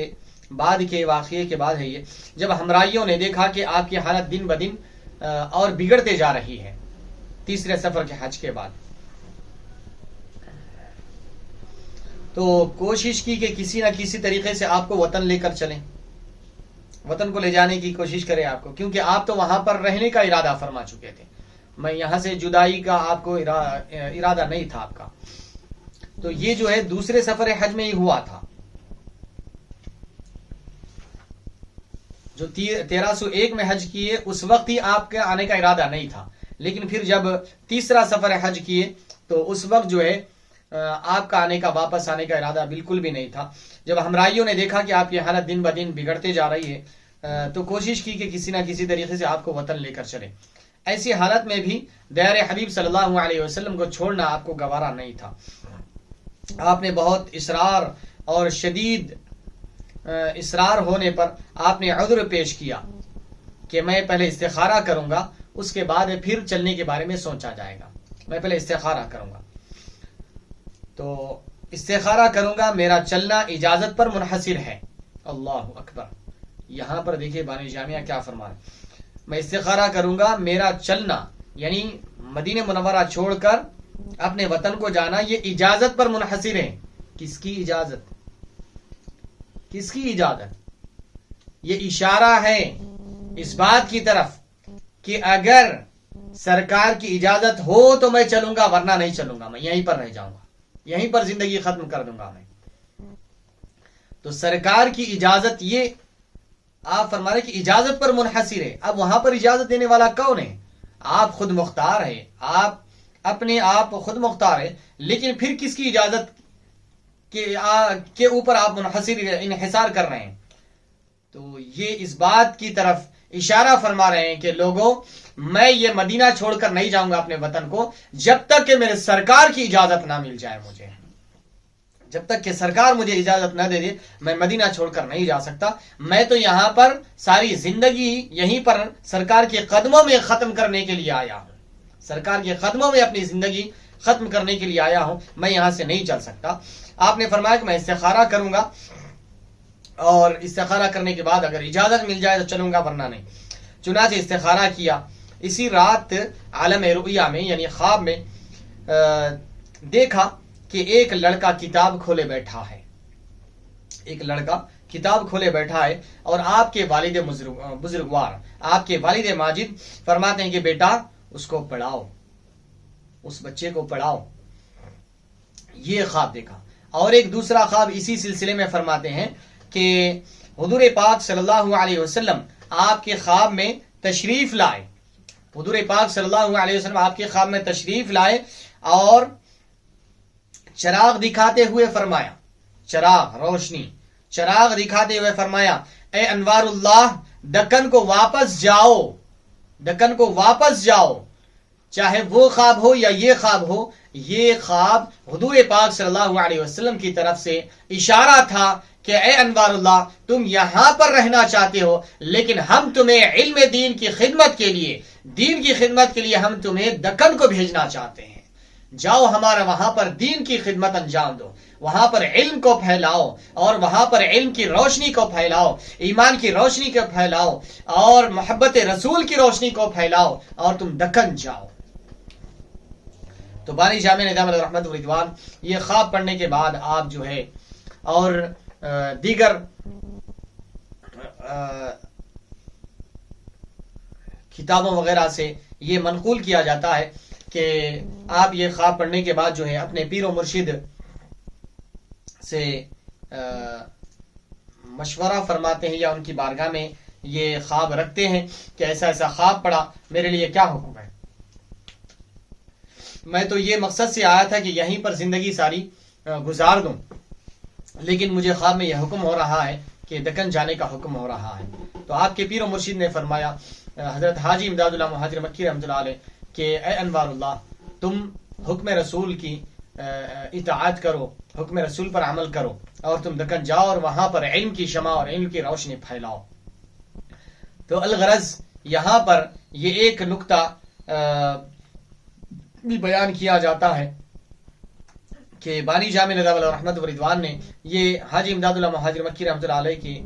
بعد کے واقعے کے بعد ہے. یہ جب ہمراہیوں نے دیکھا کہ آپ کی حالت دن بدن اور بگڑتے جا رہی ہے تیسرے سفر کے حج کے بعد، تو کوشش کی کہ کسی نہ کسی طریقے سے آپ کو وطن لے کر چلیں، وطن کو لے جانے کی کوشش کریں آپ کو، کیونکہ آپ تو وہاں پر رہنے کا ارادہ فرما چکے تھے. میں یہاں سے جدائی کا آپ کو ارادہ نہیں تھا آپ کا. تو یہ جو ہے دوسرے سفر حج میں ہی ہوا تھا. جو 1301 میں حج کیے اس وقت ہی آپ کے آنے کا ارادہ نہیں تھا، لیکن پھر جب تیسرا سفر حج کیے تو اس وقت جو ہے آپ کا آنے کا، واپس آنے کا ارادہ بالکل بھی نہیں تھا. جب ہمراہیوں نے دیکھا کہ آپ کی حالت دن بدن بگڑتے جا رہی ہے تو کوشش کی کہ کسی نہ کسی طریقے سے آپ کو وطن لے کر چلے. ایسی حالت میں بھی دیار حبیب صلی اللہ علیہ وسلم کو چھوڑنا آپ کو گوارا نہیں تھا. آپ نے بہت اصرار اور شدید اصرار ہونے پر آپ نے عذر پیش کیا کہ میں پہلے استخارہ کروں گا، اس کے بعد پھر چلنے کے بارے میں سوچا جائے گا. میں پہلے استخارہ کروں گا، تو استخارہ کروں گا، میرا چلنا اجازت پر منحصر ہے. اللہ اکبر. یہاں پر دیکھیے بانی جامعہ کیا فرما رہے، میں استخارہ کروں گا، میرا چلنا یعنی مدینہ منورہ چھوڑ کر اپنے وطن کو جانا یہ اجازت پر منحصر ہے. کس کی اجازت؟ کس کی اجازت؟ یہ اشارہ ہے اس بات کی طرف کہ اگر سرکار کی اجازت ہو تو میں چلوں گا، ورنہ نہیں چلوں گا، میں یہیں پر رہ جاؤں گا، یہیں پر زندگی ختم کر دوں گا میں. تو سرکار کی اجازت، یہ آپ فرما رہے کہ اجازت پر منحصر ہے. اب وہاں پر اجازت دینے والا کون ہے؟ آپ خود مختار ہے، آپ اپنے آپ خود مختار ہے، لیکن پھر کس کی اجازت کے اوپر آپ منحصر انحصار کر رہے ہیں؟ تو یہ اس بات کی طرف اشارہ فرما رہے ہیں کہ لوگوں، میں یہ مدینہ چھوڑ کر نہیں جاؤں گا اپنے وطن کو جب تک کہ میرے سرکار کی اجازت نہ مل جائے. مجھے جب تک کہ سرکار مجھے اجازت نہ دے دے میں مدینہ چھوڑ کر نہیں جا سکتا. میں تو یہاں پر ساری زندگی یہیں پر سرکار کے قدموں میں ختم کرنے کے لیے آیا ہوں، سرکار کے قدموں میں اپنی زندگی ختم کرنے کے لیے آیا ہوں، میں یہاں سے نہیں چل سکتا. آپ نے فرمایا کہ میں استخارہ کروں گا اور استخارہ کرنے کے بعد اگر اجازت مل جائے تو چلوں گا، ورنہ نہیں. چنانچہ استخارہ کیا. اسی رات عالم رؤیا میں یعنی خواب میں دیکھا کہ ایک لڑکا کتاب کھولے بیٹھا ہے، ایک لڑکا کتاب کھولے بیٹھا ہے اور آپ کے والد بزرگوار، آپ کے والد ماجد فرماتے ہیں کہ بیٹا اس کو پڑھاؤ، اس بچے کو پڑھاؤ. یہ خواب دیکھا. اور ایک دوسرا خواب اسی سلسلے میں فرماتے ہیں کہ حضور پاک صلی اللہ علیہ وسلم آپ کے خواب میں تشریف لائے، حضور پاک صلی اللہ علیہ وسلم آپ کے خواب میں تشریف لائے اور چراغ دکھاتے ہوئے فرمایا، چراغ روشنی، چراغ دکھاتے ہوئے فرمایا اے انوار اللہ، دکن کو واپس جاؤ، دکن کو واپس جاؤ. چاہے وہ خواب ہو یا یہ خواب ہو، یہ خواب حضور پاک صلی اللہ علیہ وسلم کی طرف سے اشارہ تھا کہ اے انوار اللہ تم یہاں پر رہنا چاہتے ہو، لیکن ہم تمہیں علم دین کی خدمت کے لیے ہم تمہیں دکن کو بھیجنا چاہتے ہیں، جاؤ ہمارا وہاں پر دین کی خدمت انجام دو، وہاں پر علم کو پھیلاؤ اور وہاں پر علم کی روشنی کو پھیلاؤ، ایمان کی روشنی کو پھیلاؤ اور محبت رسول کی روشنی کو پھیلاؤ اور تم دکن جاؤ۔ تو بانی جامع نظام الرحمت والرضوان یہ خواب پڑھنے کے بعد آپ جو ہے اور دیگر کتابوں وغیرہ سے یہ منقول کیا جاتا ہے کہ آپ یہ خواب پڑھنے کے بعد جو ہے اپنے پیر و مرشد سے مشورہ فرماتے ہیں یا ان کی بارگاہ میں یہ خواب رکھتے ہیں کہ ایسا ایسا خواب پڑا، میرے لیے کیا حکم ہے۔ میں تو یہ مقصد سے آیا تھا کہ یہیں پر زندگی ساری گزار دوں، لیکن مجھے خواب میں یہ حکم ہو رہا ہے کہ دکن جانے کا حکم ہو رہا ہے۔ تو آپ کے پیر و مرشد نے فرمایا، حضرت حاجی امداد اللہ مہاجر مکی رحمۃ اللہ علیہ، کہ اے انوار اللہ تم حکم رسول کی اطاعت کرو، حکم رسول پر عمل کرو اور تم دکن جاؤ اور وہاں پر علم کی شمع اور علم کی روشنی پھیلاؤ۔ تو الغرض یہاں پر یہ ایک نکتہ بھی بیان کیا جاتا ہے کہ بانی جامع نظام الرحمت والرضوان نے یہ حاجی امداد اللہ مہاجر مکی رحمۃ اللہ علیہ کی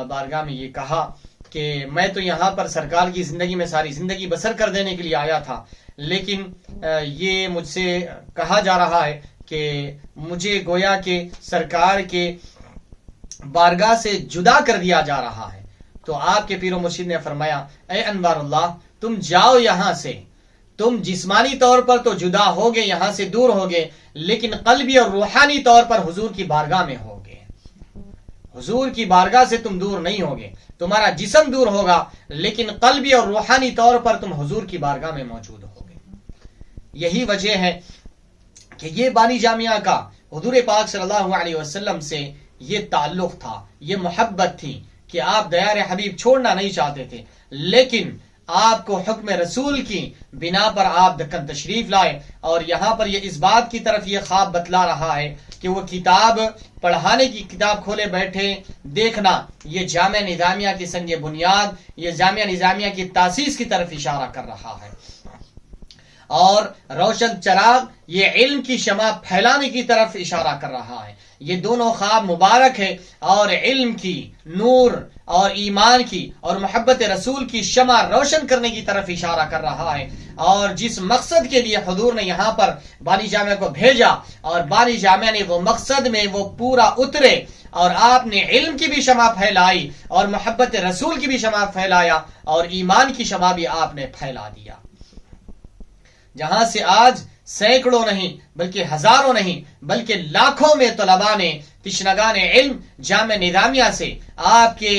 بارگاہ میں یہ کہا کہ میں تو یہاں پر سرکار کی زندگی میں ساری زندگی بسر کر دینے کے لیے آیا تھا، لیکن یہ مجھ سے کہا جا رہا ہے کہ مجھے گویا کہ سرکار کے بارگاہ سے جدا کر دیا جا رہا ہے۔ تو آپ کے پیر و مرشد نے فرمایا، اے انوار اللہ تم جاؤ یہاں سے، تم جسمانی طور پر تو جدا ہوگے، یہاں سے دور ہوگے، لیکن قلبی اور روحانی طور پر حضور کی بارگاہ میں ہوگے۔ حضور کی بارگاہ سے تم دور نہیں ہوگے، تمہارا جسم دور ہوگا لیکن قلبی اور روحانی طور پر تم حضور کی بارگاہ میں موجود ہوگے۔ یہی وجہ ہے کہ یہ بانی جامعہ کا حضور پاک صلی اللہ علیہ وسلم سے یہ تعلق تھا، یہ محبت تھی کہ آپ دیار حبیب چھوڑنا نہیں چاہتے تھے، لیکن آپ کو حکم رسول کی بنا پر آپ دکن تشریف لائے، اور یہاں پر یہ اس بات کی طرف یہ خواب بتلا رہا ہے کہ وہ کتاب پڑھانے کی کتاب کھولے بیٹھے دیکھنا، یہ جامعہ نظامیہ کی سنگ بنیاد، یہ جامعہ نظامیہ کی تاسیس کی طرف اشارہ کر رہا ہے، اور روشن چراغ یہ علم کی شمع پھیلانے کی طرف اشارہ کر رہا ہے۔ یہ دونوں خواب مبارک ہے اور علم کی، نور اور ایمان کی اور محبت رسول کی شمع روشن کرنے کی طرف اشارہ کر رہا ہے، اور جس مقصد کے لیے حضور نے یہاں پر بانی جامعہ کو بھیجا اور بانی جامعہ نے وہ مقصد میں وہ پورا اترے، اور آپ نے علم کی بھی شمع پھیلائی اور محبت رسول کی بھی شمع پھیلایا اور ایمان کی شمع بھی آپ نے پھیلا دیا، جہاں سے آج سینکڑوں نہیں بلکہ ہزاروں نہیں بلکہ لاکھوں میں طلباء نے تشنگان علم جامع نظامیہ سے، آپ کے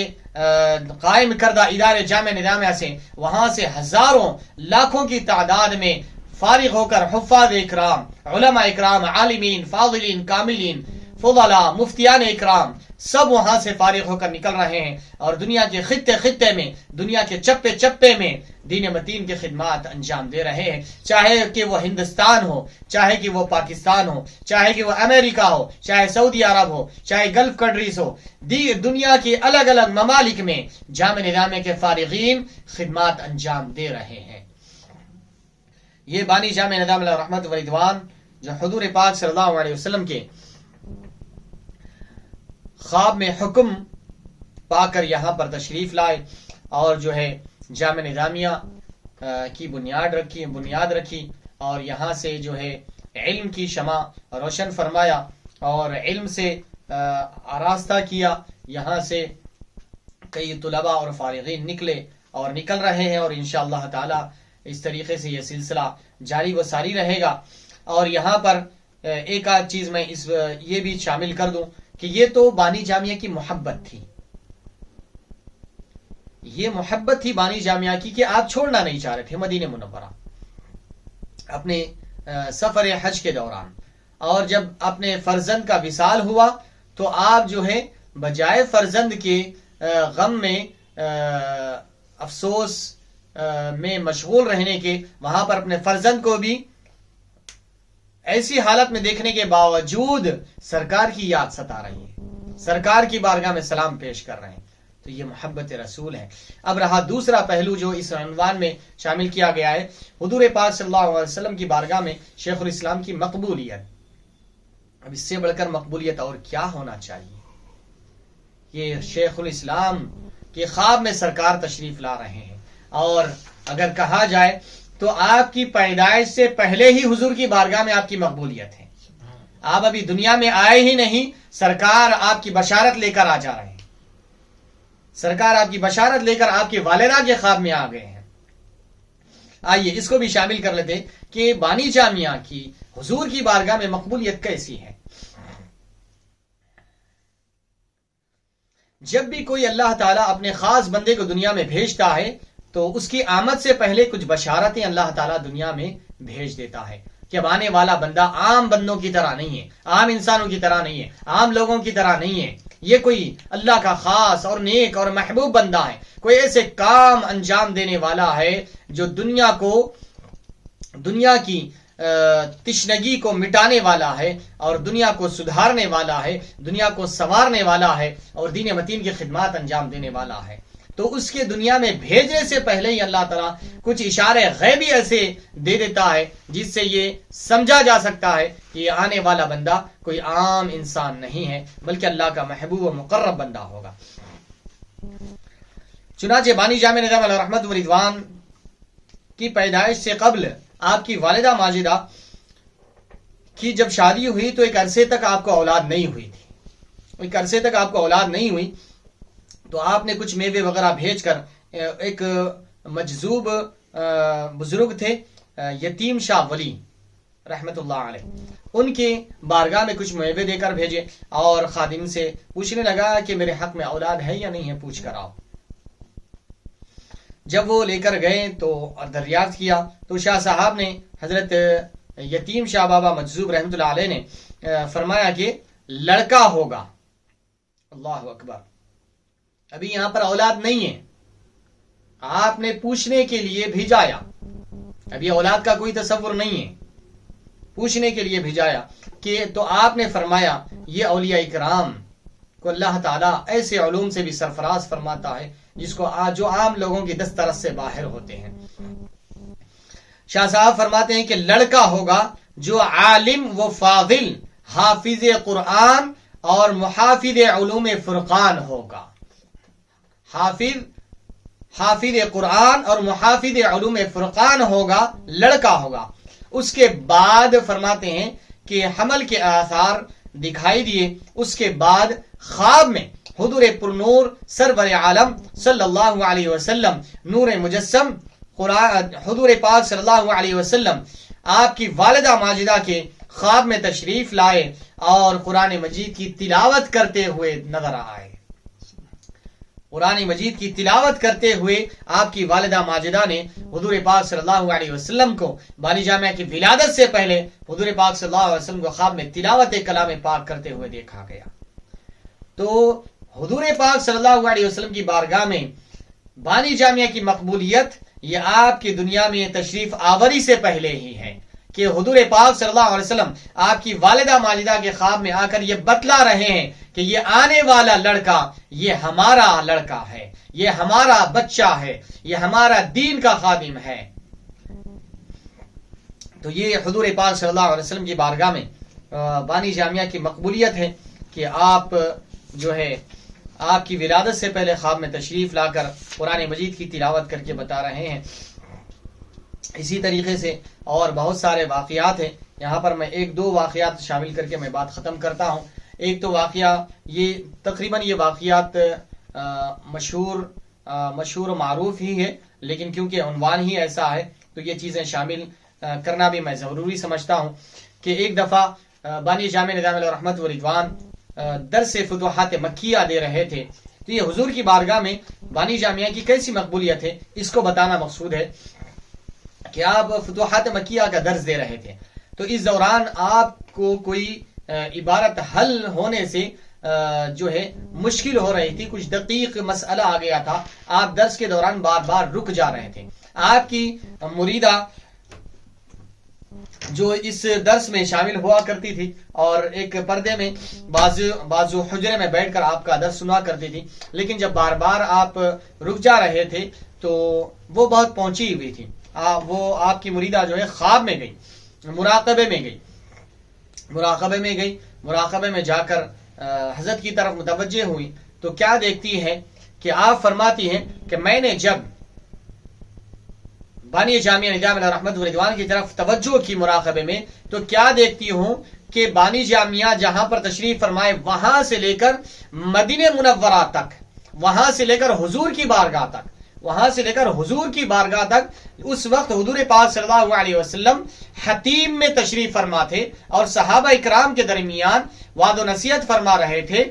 قائم کردہ ادارے جامع نظامیہ سے، وہاں سے ہزاروں لاکھوں کی تعداد میں فارغ ہو کر حفاظ اکرام، علماء اکرام، عالمین، فاضلین، کاملین، فضلاء، مفتیان اکرام سب وہاں سے فارغ ہو کر نکل رہے ہیں اور دنیا کے خطے خطے میں، دنیا کے چپے چپے میں دین متین کی خدمات انجام دے رہے ہیں، چاہے کہ وہ ہندوستان ہو، چاہے کہ وہ پاکستان ہو، چاہے کہ وہ امریکہ ہو، چاہے سعودی عرب ہو، چاہے گلف کنٹریز ہو، دنیا کے الگ الگ ممالک میں جامع نظامیہ کے فارغین خدمات انجام دے رہے ہیں۔ یہ بانی جامع نظام الرحمت والرضوان جو حضور پاک صلی اللہ علیہ وسلم کے خواب میں حکم پا کر یہاں پر تشریف لائے اور جو ہے جامع نظامیہ کی بنیاد رکھی اور یہاں سے جو ہے علم کی شمع روشن فرمایا اور علم سے آراستہ کیا۔ یہاں سے کئی طلباء اور فارغین نکلے اور نکل رہے ہیں، اور انشاءاللہ تعالی اس طریقے سے یہ سلسلہ جاری و ساری رہے گا۔ اور یہاں پر ایک آدھ چیز میں یہ بھی شامل کر دوں کہ یہ تو بانی جامعہ کی محبت تھی، یہ محبت تھی بانی جامعہ کی کہ آپ چھوڑنا نہیں چاہ رہے تھے مدینہ منورہ اپنے سفر حج کے دوران، اور جب اپنے فرزند کا وصال ہوا تو آپ جو ہے بجائے فرزند کے غم میں افسوس میں مشغول رہنے کے، وہاں پر اپنے فرزند کو بھی ایسی حالت میں دیکھنے کے باوجود سرکار کی یاد ستا رہی ہے، سرکار کی بارگاہ میں سلام پیش کر رہے ہیں، تو یہ محبت رسول ہے۔ اب رہا دوسرا پہلو جو اس عنوان میں شامل کیا گیا ہے، حضور پاک صلی اللہ علیہ وسلم کی بارگاہ میں شیخ الاسلام کی مقبولیت۔ اب اس سے بڑھ کر مقبولیت اور کیا ہونا چاہیے؟ یہ شیخ الاسلام کے خواب میں سرکار تشریف لا رہے ہیں، اور اگر کہا جائے تو آپ کی پیدائش سے پہلے ہی حضور کی بارگاہ میں آپ کی مقبولیت ہے۔ آپ ابھی دنیا میں آئے ہی نہیں، سرکار آپ کی بشارت لے کر آ جا رہے ہیں، سرکار آپ کی بشارت لے کر آپ کے والدہ کے خواب میں آ گئے ہیں۔ آئیے اس کو بھی شامل کر لیتے کہ بانی جامعہ کی حضور کی بارگاہ میں مقبولیت کیسی ہے۔ جب بھی کوئی اللہ تعالیٰ اپنے خاص بندے کو دنیا میں بھیجتا ہے تو اس کی آمد سے پہلے کچھ بشارتیں اللہ تعالیٰ دنیا میں بھیج دیتا ہے کہ اب آنے والا بندہ عام بندوں کی طرح نہیں ہے، عام انسانوں کی طرح نہیں ہے، عام لوگوں کی طرح نہیں ہے، یہ کوئی اللہ کا خاص اور نیک اور محبوب بندہ ہے، کوئی ایسے کام انجام دینے والا ہے جو دنیا کی تشنگی کو مٹانے والا ہے، اور دنیا کو سدھارنے والا ہے، دنیا کو سنوارنے والا ہے، اور دین متین کی خدمات انجام دینے والا ہے۔ تو اس کے دنیا میں بھیجنے سے پہلے ہی اللہ تعالیٰ کچھ اشارے غیبی ایسے دے دیتا ہے جس سے یہ سمجھا جا سکتا ہے کہ یہ آنے والا بندہ کوئی عام انسان نہیں ہے بلکہ اللہ کا محبوب و مقرب بندہ ہوگا۔ چنانچہ بانی جامع نظام علیہ رحمت و رضوان کی پیدائش سے قبل آپ کی والدہ ماجدہ کی جب شادی ہوئی تو ایک عرصے تک آپ کو اولاد نہیں ہوئی تھی، ایک عرصے تک آپ کو اولاد نہیں ہوئی، تو آپ نے کچھ میوے وغیرہ بھیج کر ایک مجذوب بزرگ تھے یتیم شاہ ولی رحمت اللہ علیہ، ان کے بارگاہ میں کچھ میوے دے کر بھیجے، اور خادم سے پوچھنے لگا کہ میرے حق میں اولاد ہے یا نہیں ہے، پوچھ کر آؤ۔ جب وہ لے کر گئے تو دریافت کیا تو شاہ صاحب نے حضرت یتیم شاہ بابا مجذوب رحمت اللہ علیہ نے فرمایا کہ لڑکا ہوگا۔ اللہ اکبر، ابھی یہاں پر اولاد نہیں ہے، آپ نے پوچھنے کے لیے بھیجایا، ابھی اولاد کا کوئی تصور نہیں ہے، پوچھنے کے لیے بھیجایا کہ تو آپ نے فرمایا یہ اولیاء اکرام کو اللہ تعالیٰ ایسے علوم سے بھی سرفراز فرماتا ہے جس کو جو عام لوگوں کی دسترس سے باہر ہوتے ہیں۔ شاہ صاحب فرماتے ہیں کہ لڑکا ہوگا جو عالم و فاضل، حافظ قرآن اور محافظ علوم فرقان ہوگا، حافظ قرآن اور محافظ علوم فرقان ہوگا، لڑکا ہوگا۔ اس کے بعد فرماتے ہیں کہ حمل کے آثار دکھائی دیے، اس کے بعد خواب میں حضور پرنور سرور عالم صلی اللہ علیہ وسلم نور مجسم حضور پاک صلی اللہ علیہ وسلم آپ کی والدہ ماجدہ کے خواب میں تشریف لائے اور قرآن مجید کی تلاوت کرتے ہوئے نظر آئے۔ قرآن مجید کی تلاوت کرتے ہوئے آپ کی والدہ ماجدہ نے حضور پاک صلی اللہ علیہ وسلم کو بانی جامعہ کی ولادت سے پہلے حضور پاک صلی اللہ علیہ وسلم کو خواب میں تلاوت کلام پاک کرتے ہوئے دیکھا گیا۔ تو حضور پاک صلی اللہ علیہ وسلم کی بارگاہ میں بانی جامعہ کی مقبولیت یہ آپ کی دنیا میں تشریف آوری سے پہلے ہی ہے کہ حضور پاک صلی اللہ علیہ وسلم آپ کی والدہ ماجدہ کے خواب میں آ کر یہ بتلا رہے ہیں کہ یہ آنے والا لڑکا یہ ہمارا لڑکا ہے، یہ ہمارا بچہ ہے، یہ ہمارا دین کا خادم ہے۔ تو یہ حضور پاک صلی اللہ علیہ وسلم کی بارگاہ میں بانی جامعہ کی مقبولیت ہے کہ آپ جو ہے آپ کی ولادت سے پہلے خواب میں تشریف لا کر قرآن مجید کی تلاوت کر کے بتا رہے ہیں۔ اسی طریقے سے اور بہت سارے واقعات ہیں، یہاں پر میں ایک دو واقعات شامل کر کے میں بات ختم کرتا ہوں۔ ایک تو واقعہ یہ تقریباً یہ واقعات مشہور و معروف ہی ہے، لیکن کیونکہ عنوان ہی ایسا ہے تو یہ چیزیں شامل کرنا بھی میں ضروری سمجھتا ہوں کہ ایک دفعہ بانی جامع نظام علیہ رحمت و رضوان درس فتوحات مکیہ دے رہے تھے، تو یہ حضور کی بارگاہ میں بانی جامعہ کی کیسی مقبولیت ہے اس کو بتانا مقصود ہے کہ آپ فتوحات مکیہ کا درس دے رہے تھے، تو اس دوران آپ کو کوئی عبارت حل ہونے سے جو ہے مشکل ہو رہی تھی، کچھ دقیق مسئلہ آ گیا تھا، آپ درس کے دوران بار بار رک جا رہے تھے۔ آپ کی مریدہ جو اس درس میں شامل ہوا کرتی تھی اور ایک پردے میں بازو حجرے میں بیٹھ کر آپ کا درس سنا کرتی تھی، لیکن جب بار بار آپ رک جا رہے تھے تو وہ بہت پہنچی ہوئی تھی، وہ آپ کی مریدہ جو ہے خواب میں گئی، مراقبے میں جا کر حضرت کی طرف متوجہ ہوئی تو کیا دیکھتی ہے کہ آپ فرماتی ہیں کہ میں نے جب بانی جامعہ نظام رحمت و رضوان کی طرف توجہ کی مراقبے میں تو کیا دیکھتی ہوں کہ بانی جامعہ جہاں پر تشریف فرمائے وہاں سے لے کر مدینہ منورہ تک، وہاں سے لے کر حضور کی بارگاہ تک اس وقت حضور پاک صلی اللہ علیہ وسلم حتیم میں تشریف فرما تھے اور صحابہ اکرام کے درمیان وعد و نصیحت فرما رہے تھے.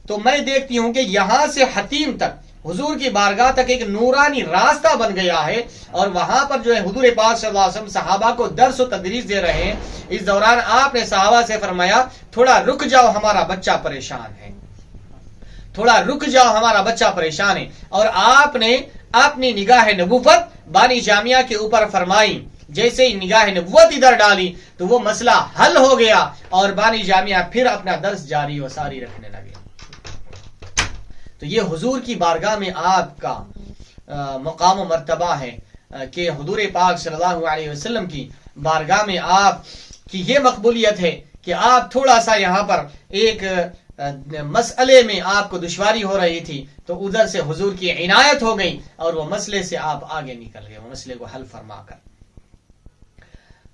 تو میں دیکھتی ہوں کہ یہاں سے حتیم تک حضور کی بارگاہ تک ایک نورانی راستہ بن گیا ہے، اور وہاں پر جو ہے حضور پاک صلی اللہ علیہ وسلم صحابہ کو درس و تدریس دے رہے ہیں. اس دوران آپ نے صحابہ سے فرمایا تھوڑا رک جاؤ، ہمارا بچہ پریشان ہے، اور آپ نے اپنی نگاہ نبوت بانی جامعہ کے اوپر فرمائی. جیسے ہی نگاہ نبوت ادھر ڈالی تو وہ مسئلہ حل ہو گیا اور بانی جامعہ پھر اپنا درس جاری و ساری رکھنے لگے. تو یہ حضور کی بارگاہ میں آپ کا مقام و مرتبہ ہے کہ حضور پاک صلی اللہ علیہ وسلم کی بارگاہ میں آپ کی یہ مقبولیت ہے کہ آپ تھوڑا سا یہاں پر ایک مسئلے میں آپ کو دشواری ہو رہی تھی تو ادھر سے حضور کی عنایت ہو گئی اور وہ مسئلے سے آپ آگے نکل گئے، وہ مسئلے کو حل فرما کر.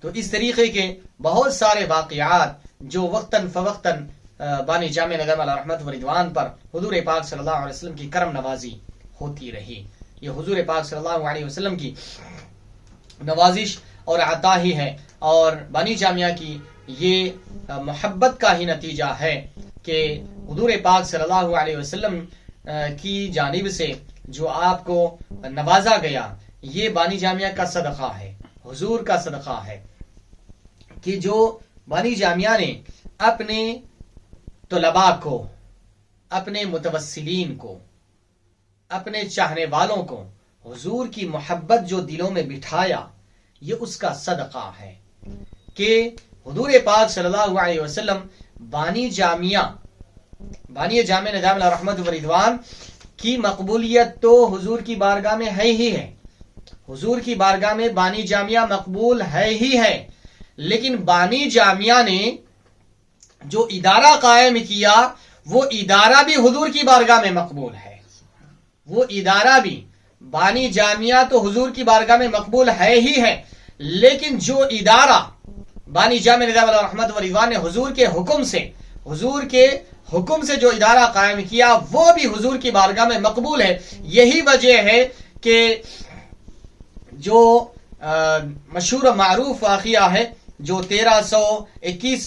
تو اس طریقے کے بہت سارے واقعات جو وقتاً فوقتاً بانی جامع نظام علیہ رحمت و رضوان پر حضور پاک صلی اللہ علیہ وسلم کی کرم نوازی ہوتی رہی. یہ حضور پاک صلی اللہ علیہ وسلم کی نوازش اور عطا ہی ہے، اور بانی جامعہ کی یہ محبت کا ہی نتیجہ ہے کہ حضور پاک صلی اللہ علیہ وسلم کی جانب سے جو آپ کو نوازا گیا یہ بانی جامعہ کا صدقہ ہے، حضور کا صدقہ ہے کہ جو بانی جامعہ نے اپنے طلباء کو، اپنے متوسلین کو، اپنے چاہنے والوں کو حضور کی محبت جو دلوں میں بٹھایا یہ اس کا صدقہ ہے کہ حضور پاک صلی اللہ علیہ وسلم بانی جامعہ نظام رحمت و رضوان کی مقبولیت تو حضور کی بارگاہ میں ہے ہی ہے، حضور کی بارگاہ میں بانی جامعہ مقبول ہے ہی ہے، لیکن بانی جامعہ نے جو ادارہ قائم کیا وہ ادارہ بھی حضور کی بارگاہ میں مقبول ہے، وہ ادارہ بھی بانی جامعہ تو حضور کی بارگاہ میں مقبول ہے ہی ہے، لیکن جو ادارہ بانی جامع نظام علیہ رحمت و رضوان نے حضور کے حکم سے جو ادارہ قائم کیا وہ بھی حضور کی بارگاہ میں مقبول ہے. یہی وجہ ہے کہ جو مشہور و معروف واقعہ ہے جو 1321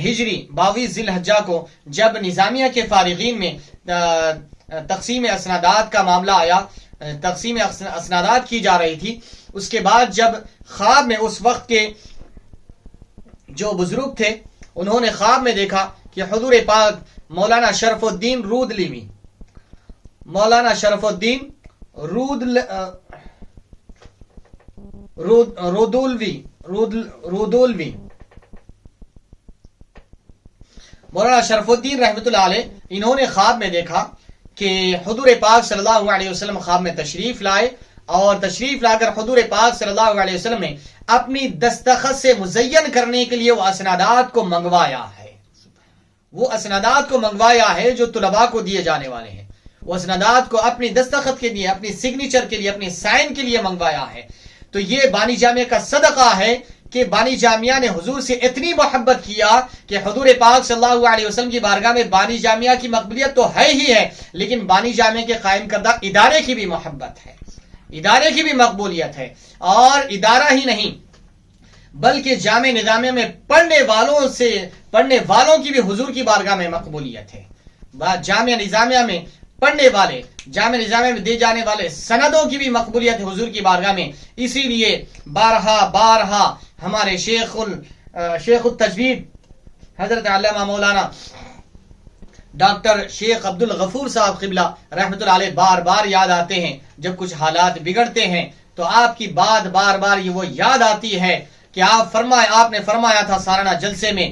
ہجری 22 ذی الحجہ کو جب نظامیہ کے فارغین میں تقسیم اسنادات کا معاملہ آیا، تقسیم اسنادات کی جا رہی تھی، اس کے بعد جب خواب میں اس وقت کے جو بزرگ تھے انہوں نے خواب میں دیکھا کہ حضور پاک مولانا شرف الدین رودولوی مولانا شرف الدین رحمت اللہ علیہ، انہوں نے خواب میں دیکھا کہ حضور پاک صلی اللہ علیہ وسلم خواب میں تشریف لائے، اور تشریف لا کر حضور پاک صلی اللہ علیہ وسلم نے اپنی دستخط سے مزین کرنے کے لیے وہ اسنادات کو منگوایا ہے، جو طلباء کو دیے جانے والے ہیں، وہ اسنادات کو اپنی دستخط کے لیے، اپنی سگنیچر کے لیے، اپنی سائن کے لیے منگوایا ہے. تو یہ بانی جامعہ کا صدقہ ہے کہ بانی جامعہ نے حضور سے اتنی محبت کیا کہ حضور پاک صلی اللہ علیہ وسلم کی بارگاہ میں بانی جامعہ کی مقبولیت تو ہے ہی ہے، لیکن بانی جامعہ کے قائم کردہ ادارے کی بھی محبت ہے، ادارے کی بھی مقبولیت ہے، اور ادارہ ہی نہیں بلکہ جامع نظامیہ میں پڑھنے والوں کی بھی حضور کی بارگاہ میں مقبولیت ہے. جامع نظامیہ میں پڑھنے والے، جامع نظامیہ میں دے جانے والے سندوں کی بھی مقبولیت ہے حضور کی بارگاہ میں. اسی لیے بارہا ہمارے شیخ التجوید حضرت علامہ مولانا ڈاکٹر شیخ عبد الغفور صاحب قبلہ رحمت اللہ علیہ بار بار یاد آتے ہیں. جب کچھ حالات بگڑتے ہیں تو آپ کی بات بار بار یہ وہ یاد آتی ہے کہ آپ نے فرمایا تھا سالانہ جلسے میں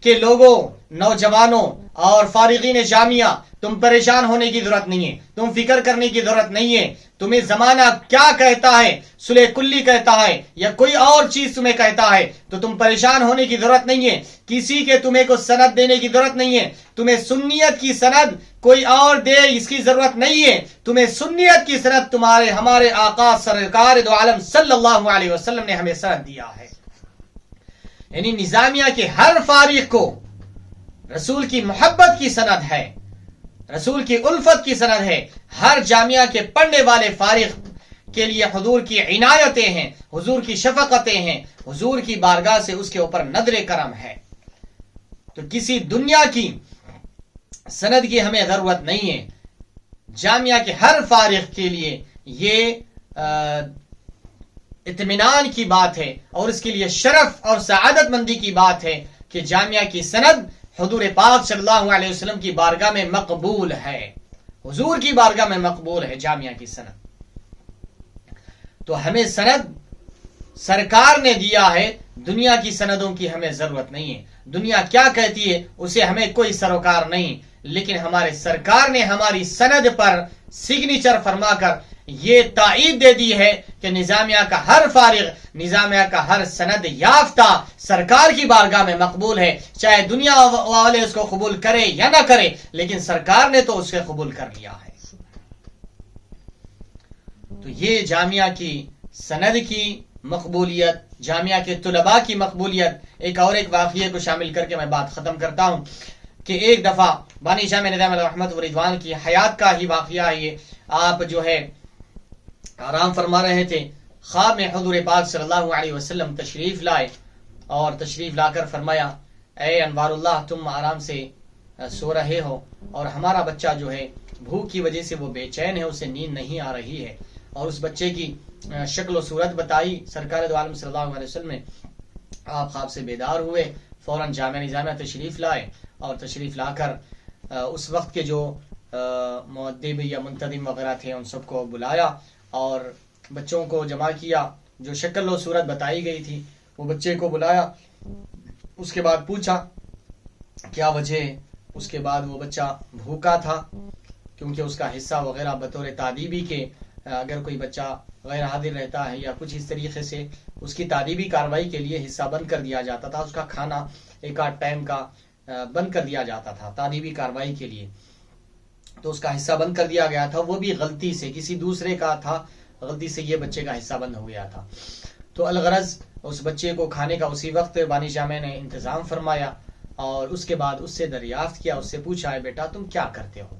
کہ لوگوں، نوجوانوں اور فارغین جامعہ، تم پریشان ہونے کی ضرورت نہیں ہے، تم فکر کرنے کی ضرورت نہیں ہے، تمہیں زمانہ کیا کہتا ہے، صلح کلی کہتا ہے یا کوئی اور چیز تمہیں کہتا ہے تو تم پریشان ہونے کی ضرورت نہیں ہے، کسی کے تمہیں کو سند دینے کی ضرورت نہیں ہے، تمہیں سنیت کی سند کوئی اور دے اس کی ضرورت نہیں ہے، تمہیں سنیت کی سند ہمارے آقا سرکار دو عالم صلی اللہ علیہ وسلم نے ہمیں سند دیا ہے۔ یعنی نظامیہ کے ہر فارغ کو رسول کی محبت کی سند ہے، رسول کی الفت کی سند ہے، ہر جامعہ کے پڑھنے والے فارغ کے لیے حضور کی عنایتیں ہیں، حضور کی شفقتیں ہیں، حضور کی بارگاہ سے اس کے اوپر نظر کرم ہے۔ تو کسی دنیا کی سند کی ہمیں ضرورت نہیں ہے، جامعہ کے ہر فارغ کے لیے یہ اطمینان کی بات ہے اور اس کے لیے شرف اور سعادت مندی کی بات ہے کہ جامعہ کی سند حضور پاک صلی اللہ علیہ وسلم کی بارگاہ میں مقبول ہے، حضور کی بارگاہ میں مقبول ہے جامعہ کی سند۔ تو ہمیں سند سرکار نے دیا ہے، دنیا کی سندوں کی ہمیں ضرورت نہیں ہے، دنیا کیا کہتی ہے اسے ہمیں کوئی سروکار نہیں، لیکن ہمارے سرکار نے ہماری سند پر سگنیچر فرما کر یہ تائید دے دی ہے کہ نظامیہ کا ہر فارغ، نظامیہ کا ہر سند یافتہ سرکار کی بارگاہ میں مقبول ہے، چاہے دنیا والے اس کو قبول کرے یا نہ کرے، لیکن سرکار نے تو اسے قبول کر لیا ہے۔ تو یہ جامعہ کی سند کی مقبولیت، جامعہ کے طلباء کی مقبولیت۔ ایک واقعے کو شامل کر کے میں بات ختم کرتا ہوں کہ ایک دفعہ بانی جامع نظام الرحمت و رضوان کی حیات کا ہی واقعہ ہے یہ۔ آپ جو ہے آرام فرما رہے تھے، خواب میں حضور پاک صلی اللہ علیہ وسلم تشریف لائے اور تشریف لا کر فرمایا، اے انوار اللہ، تم آرام سے سو رہے ہو اور ہمارا بچہ جو ہے بھوک کی وجہ سے وہ بے چین ہے، اسے نیند نہیں آ رہی ہے۔ اور اس بچے کی شکل و صورت بتائی سرکار دو عالم صلی اللہ علیہ وسلم نے۔ آپ خواب سے بیدار ہوئے، فوراً جامع نظامیہ تشریف لائے اور تشریف لا کر اس وقت کے جو مؤدب یا منتظم وغیرہ تھے ان سب کو بلایا اور بچوں کو جمع کیا، جو شکل و صورت بتائی گئی تھی وہ بچے کو بلایا، اس کے بعد پوچھا کیا وجہ ہے۔ اس کے بعد وہ بچہ بھوکا تھا کیونکہ اس کا حصہ وغیرہ بطور تعدیبی کے اگر کوئی بچہ غیر حاضر رہتا ہے یا کچھ اس طریقے سے اس کی تعدیبی کارروائی کے لیے حصہ بند کر دیا جاتا تھا، اس کا کھانا ایک آدھ ٹائم کا بند کر دیا جاتا تھا تعدیبی کارروائی کے لیے، تو اس کا حصہ بند کر دیا گیا تھا، وہ بھی غلطی سے، کسی دوسرے کا تھا، غلطی سے یہ بچے کا حصہ بند ہو گیا تھا۔ تو الغرض اس بچے کو کھانے کا اسی وقت بانی جامع نے انتظام فرمایا اور اس کے بعد اس سے دریافت کیا، اس سے پوچھا ہے بیٹا تم کیا کرتے ہو؟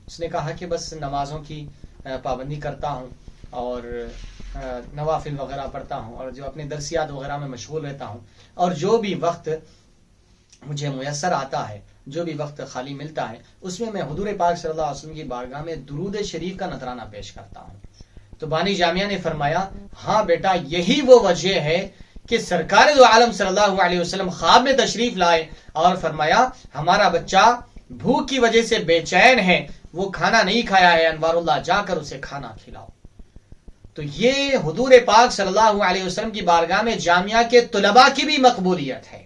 اس نے کہا کہ بس نمازوں کی پابندی کرتا ہوں اور نوافل وغیرہ پڑھتا ہوں اور جو اپنے درسیات وغیرہ میں مشغول رہتا ہوں، اور جو بھی وقت مجھے میسر آتا ہے، جو بھی وقت خالی ملتا ہے، اس میں حضور پاک صلی اللہ علیہ وسلم کی بارگاہ میں درود شریف کا نذرانہ پیش کرتا ہوں۔ تو بانی جامعہ نے فرمایا ہاں بیٹا یہی وہ وجہ ہے کہ سرکار دو عالم صلی اللہ علیہ وسلم خواب میں تشریف لائے اور فرمایا ہمارا بچہ بھوک کی وجہ سے بے چین ہے، وہ کھانا نہیں کھایا ہے، انوار اللہ جا کر اسے کھانا کھلاؤ۔ تو یہ حضور پاک صلی اللہ علیہ وسلم کی بارگاہ میں جامعہ کے طلباء کی بھی مقبولیت ہے۔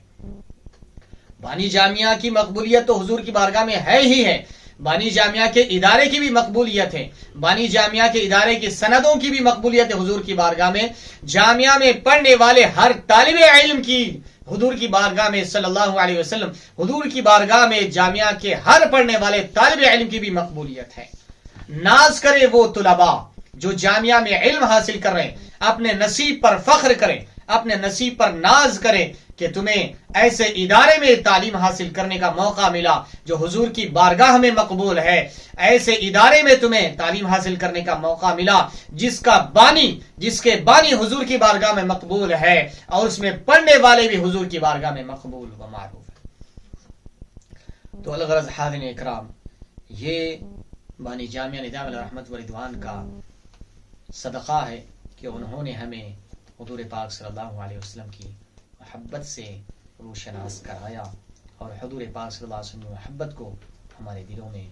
بانی جامعہ کی مقبولیت تو حضور کی بارگاہ میں ہے ہی ہے، بانی جامعہ کے ادارے کی بھی مقبولیت ہے، بانی جامعہ کے ادارے کی سندوں کی بھی مقبولیت ہے حضور کی بارگاہ میں، جامعہ میں پڑھنے والے ہر طالب علم کی حضور کی بارگاہ میں صلی اللہ علیہ وسلم، حضور کی بارگاہ میں جامعہ کے ہر پڑھنے والے طالب علم کی بھی مقبولیت ہے۔ ناز کرے وہ طلباء جو جامعہ میں علم حاصل کر رہے ہیں، اپنے نصیب پر فخر کریں، اپنے نصیب پر ناز کریں کہ تمہیں ایسے ادارے میں تعلیم حاصل کرنے کا موقع ملا جو حضور کی بارگاہ میں مقبول ہے، ایسے ادارے میں تمہیں تعلیم حاصل کرنے کا موقع ملا جس کے بانی حضور کی بارگاہ میں مقبول ہے اور اس میں پڑھنے والے بھی حضور کی بارگاہ میں مقبول و معروف ہے۔ تو الغرض حاضرین اکرام، یہ بانی جامعہ نظام الرحمت و رضوان کا صدقہ ہے کہ انہوں نے ہمیں حضور پاک صلی اللہ علیہ وسلم کی محبت سے روشناس کرایا اور حضور پاک صلی اللہ علیہ وسلم کی محبت کو ہمارے دلوں میں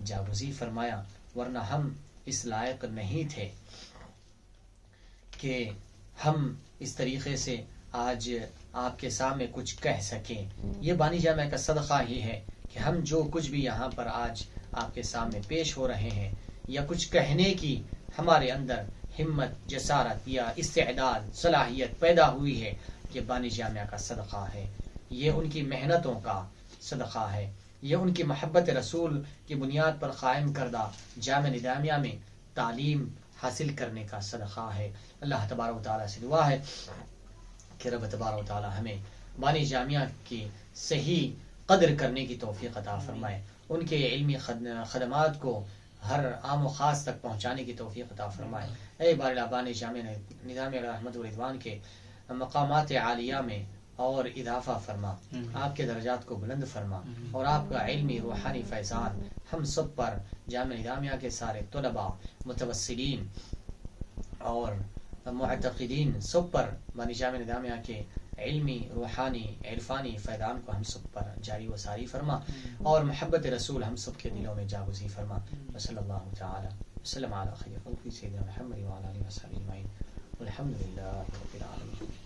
جاگزی فرمایا، ورنہ ہم اس لائق نہیں تھے کہ ہم اس طریقے سے آج آپ کے سامنے کچھ کہہ سکیں. یہ بانی جامعہ کا صدقہ ہی ہے کہ ہم جو کچھ بھی یہاں پر آج آپ کے سامنے پیش ہو رہے ہیں یا کچھ کہنے کی ہمارے اندر ہمت، جسارت یا استعداد، صلاحیت پیدا ہوئی ہے، یہ بانی جامعہ کا صدقہ ہے. یہ ان کی محنتوں کا صدقہ ہے. یہ ان کی محبت رسول کی بنیاد پر قائم کردہ جامعہ نظامیہ میں تعلیم حاصل کرنے کا صدقہ ہے. اللہ تبارک و تعالیٰ سے دعا ہے کہ رب تبارک و تعالیٰ ہمیں بانی جامعہ کی صحیح قدر کرنے کی توفیق عطا فرمائے، ان کے علمی خدمات کو ہر عام و خاص تک پہنچانے کی توفیق عطا فرمائے. اے بار اللہ بانی جامعہ نظامیہ رحمت و رضوان کے مقامات عالیہ میں اور اضافہ فرما، آپ کے درجات کو بلند فرما، اور آپ کا علمی روحانی فیضان ہم سب پر، جامعہ نظامیہ کے سارے طلباء، متوسلین اور معتقدین سب پر بانی جامعہ نظامیہ کے علمی، روحانی، عرفانی فیضان کو ہم سب پر جاری و ساری فرما، اور محبت رسول ہم سب کے دلوں میں جاگزی فرما. صلی اللہ تعالی وسلم علی خیر خلق سیدنا محمد وعلی آلہ وصحبہ اجمعین والحمد للہ رب العالمین.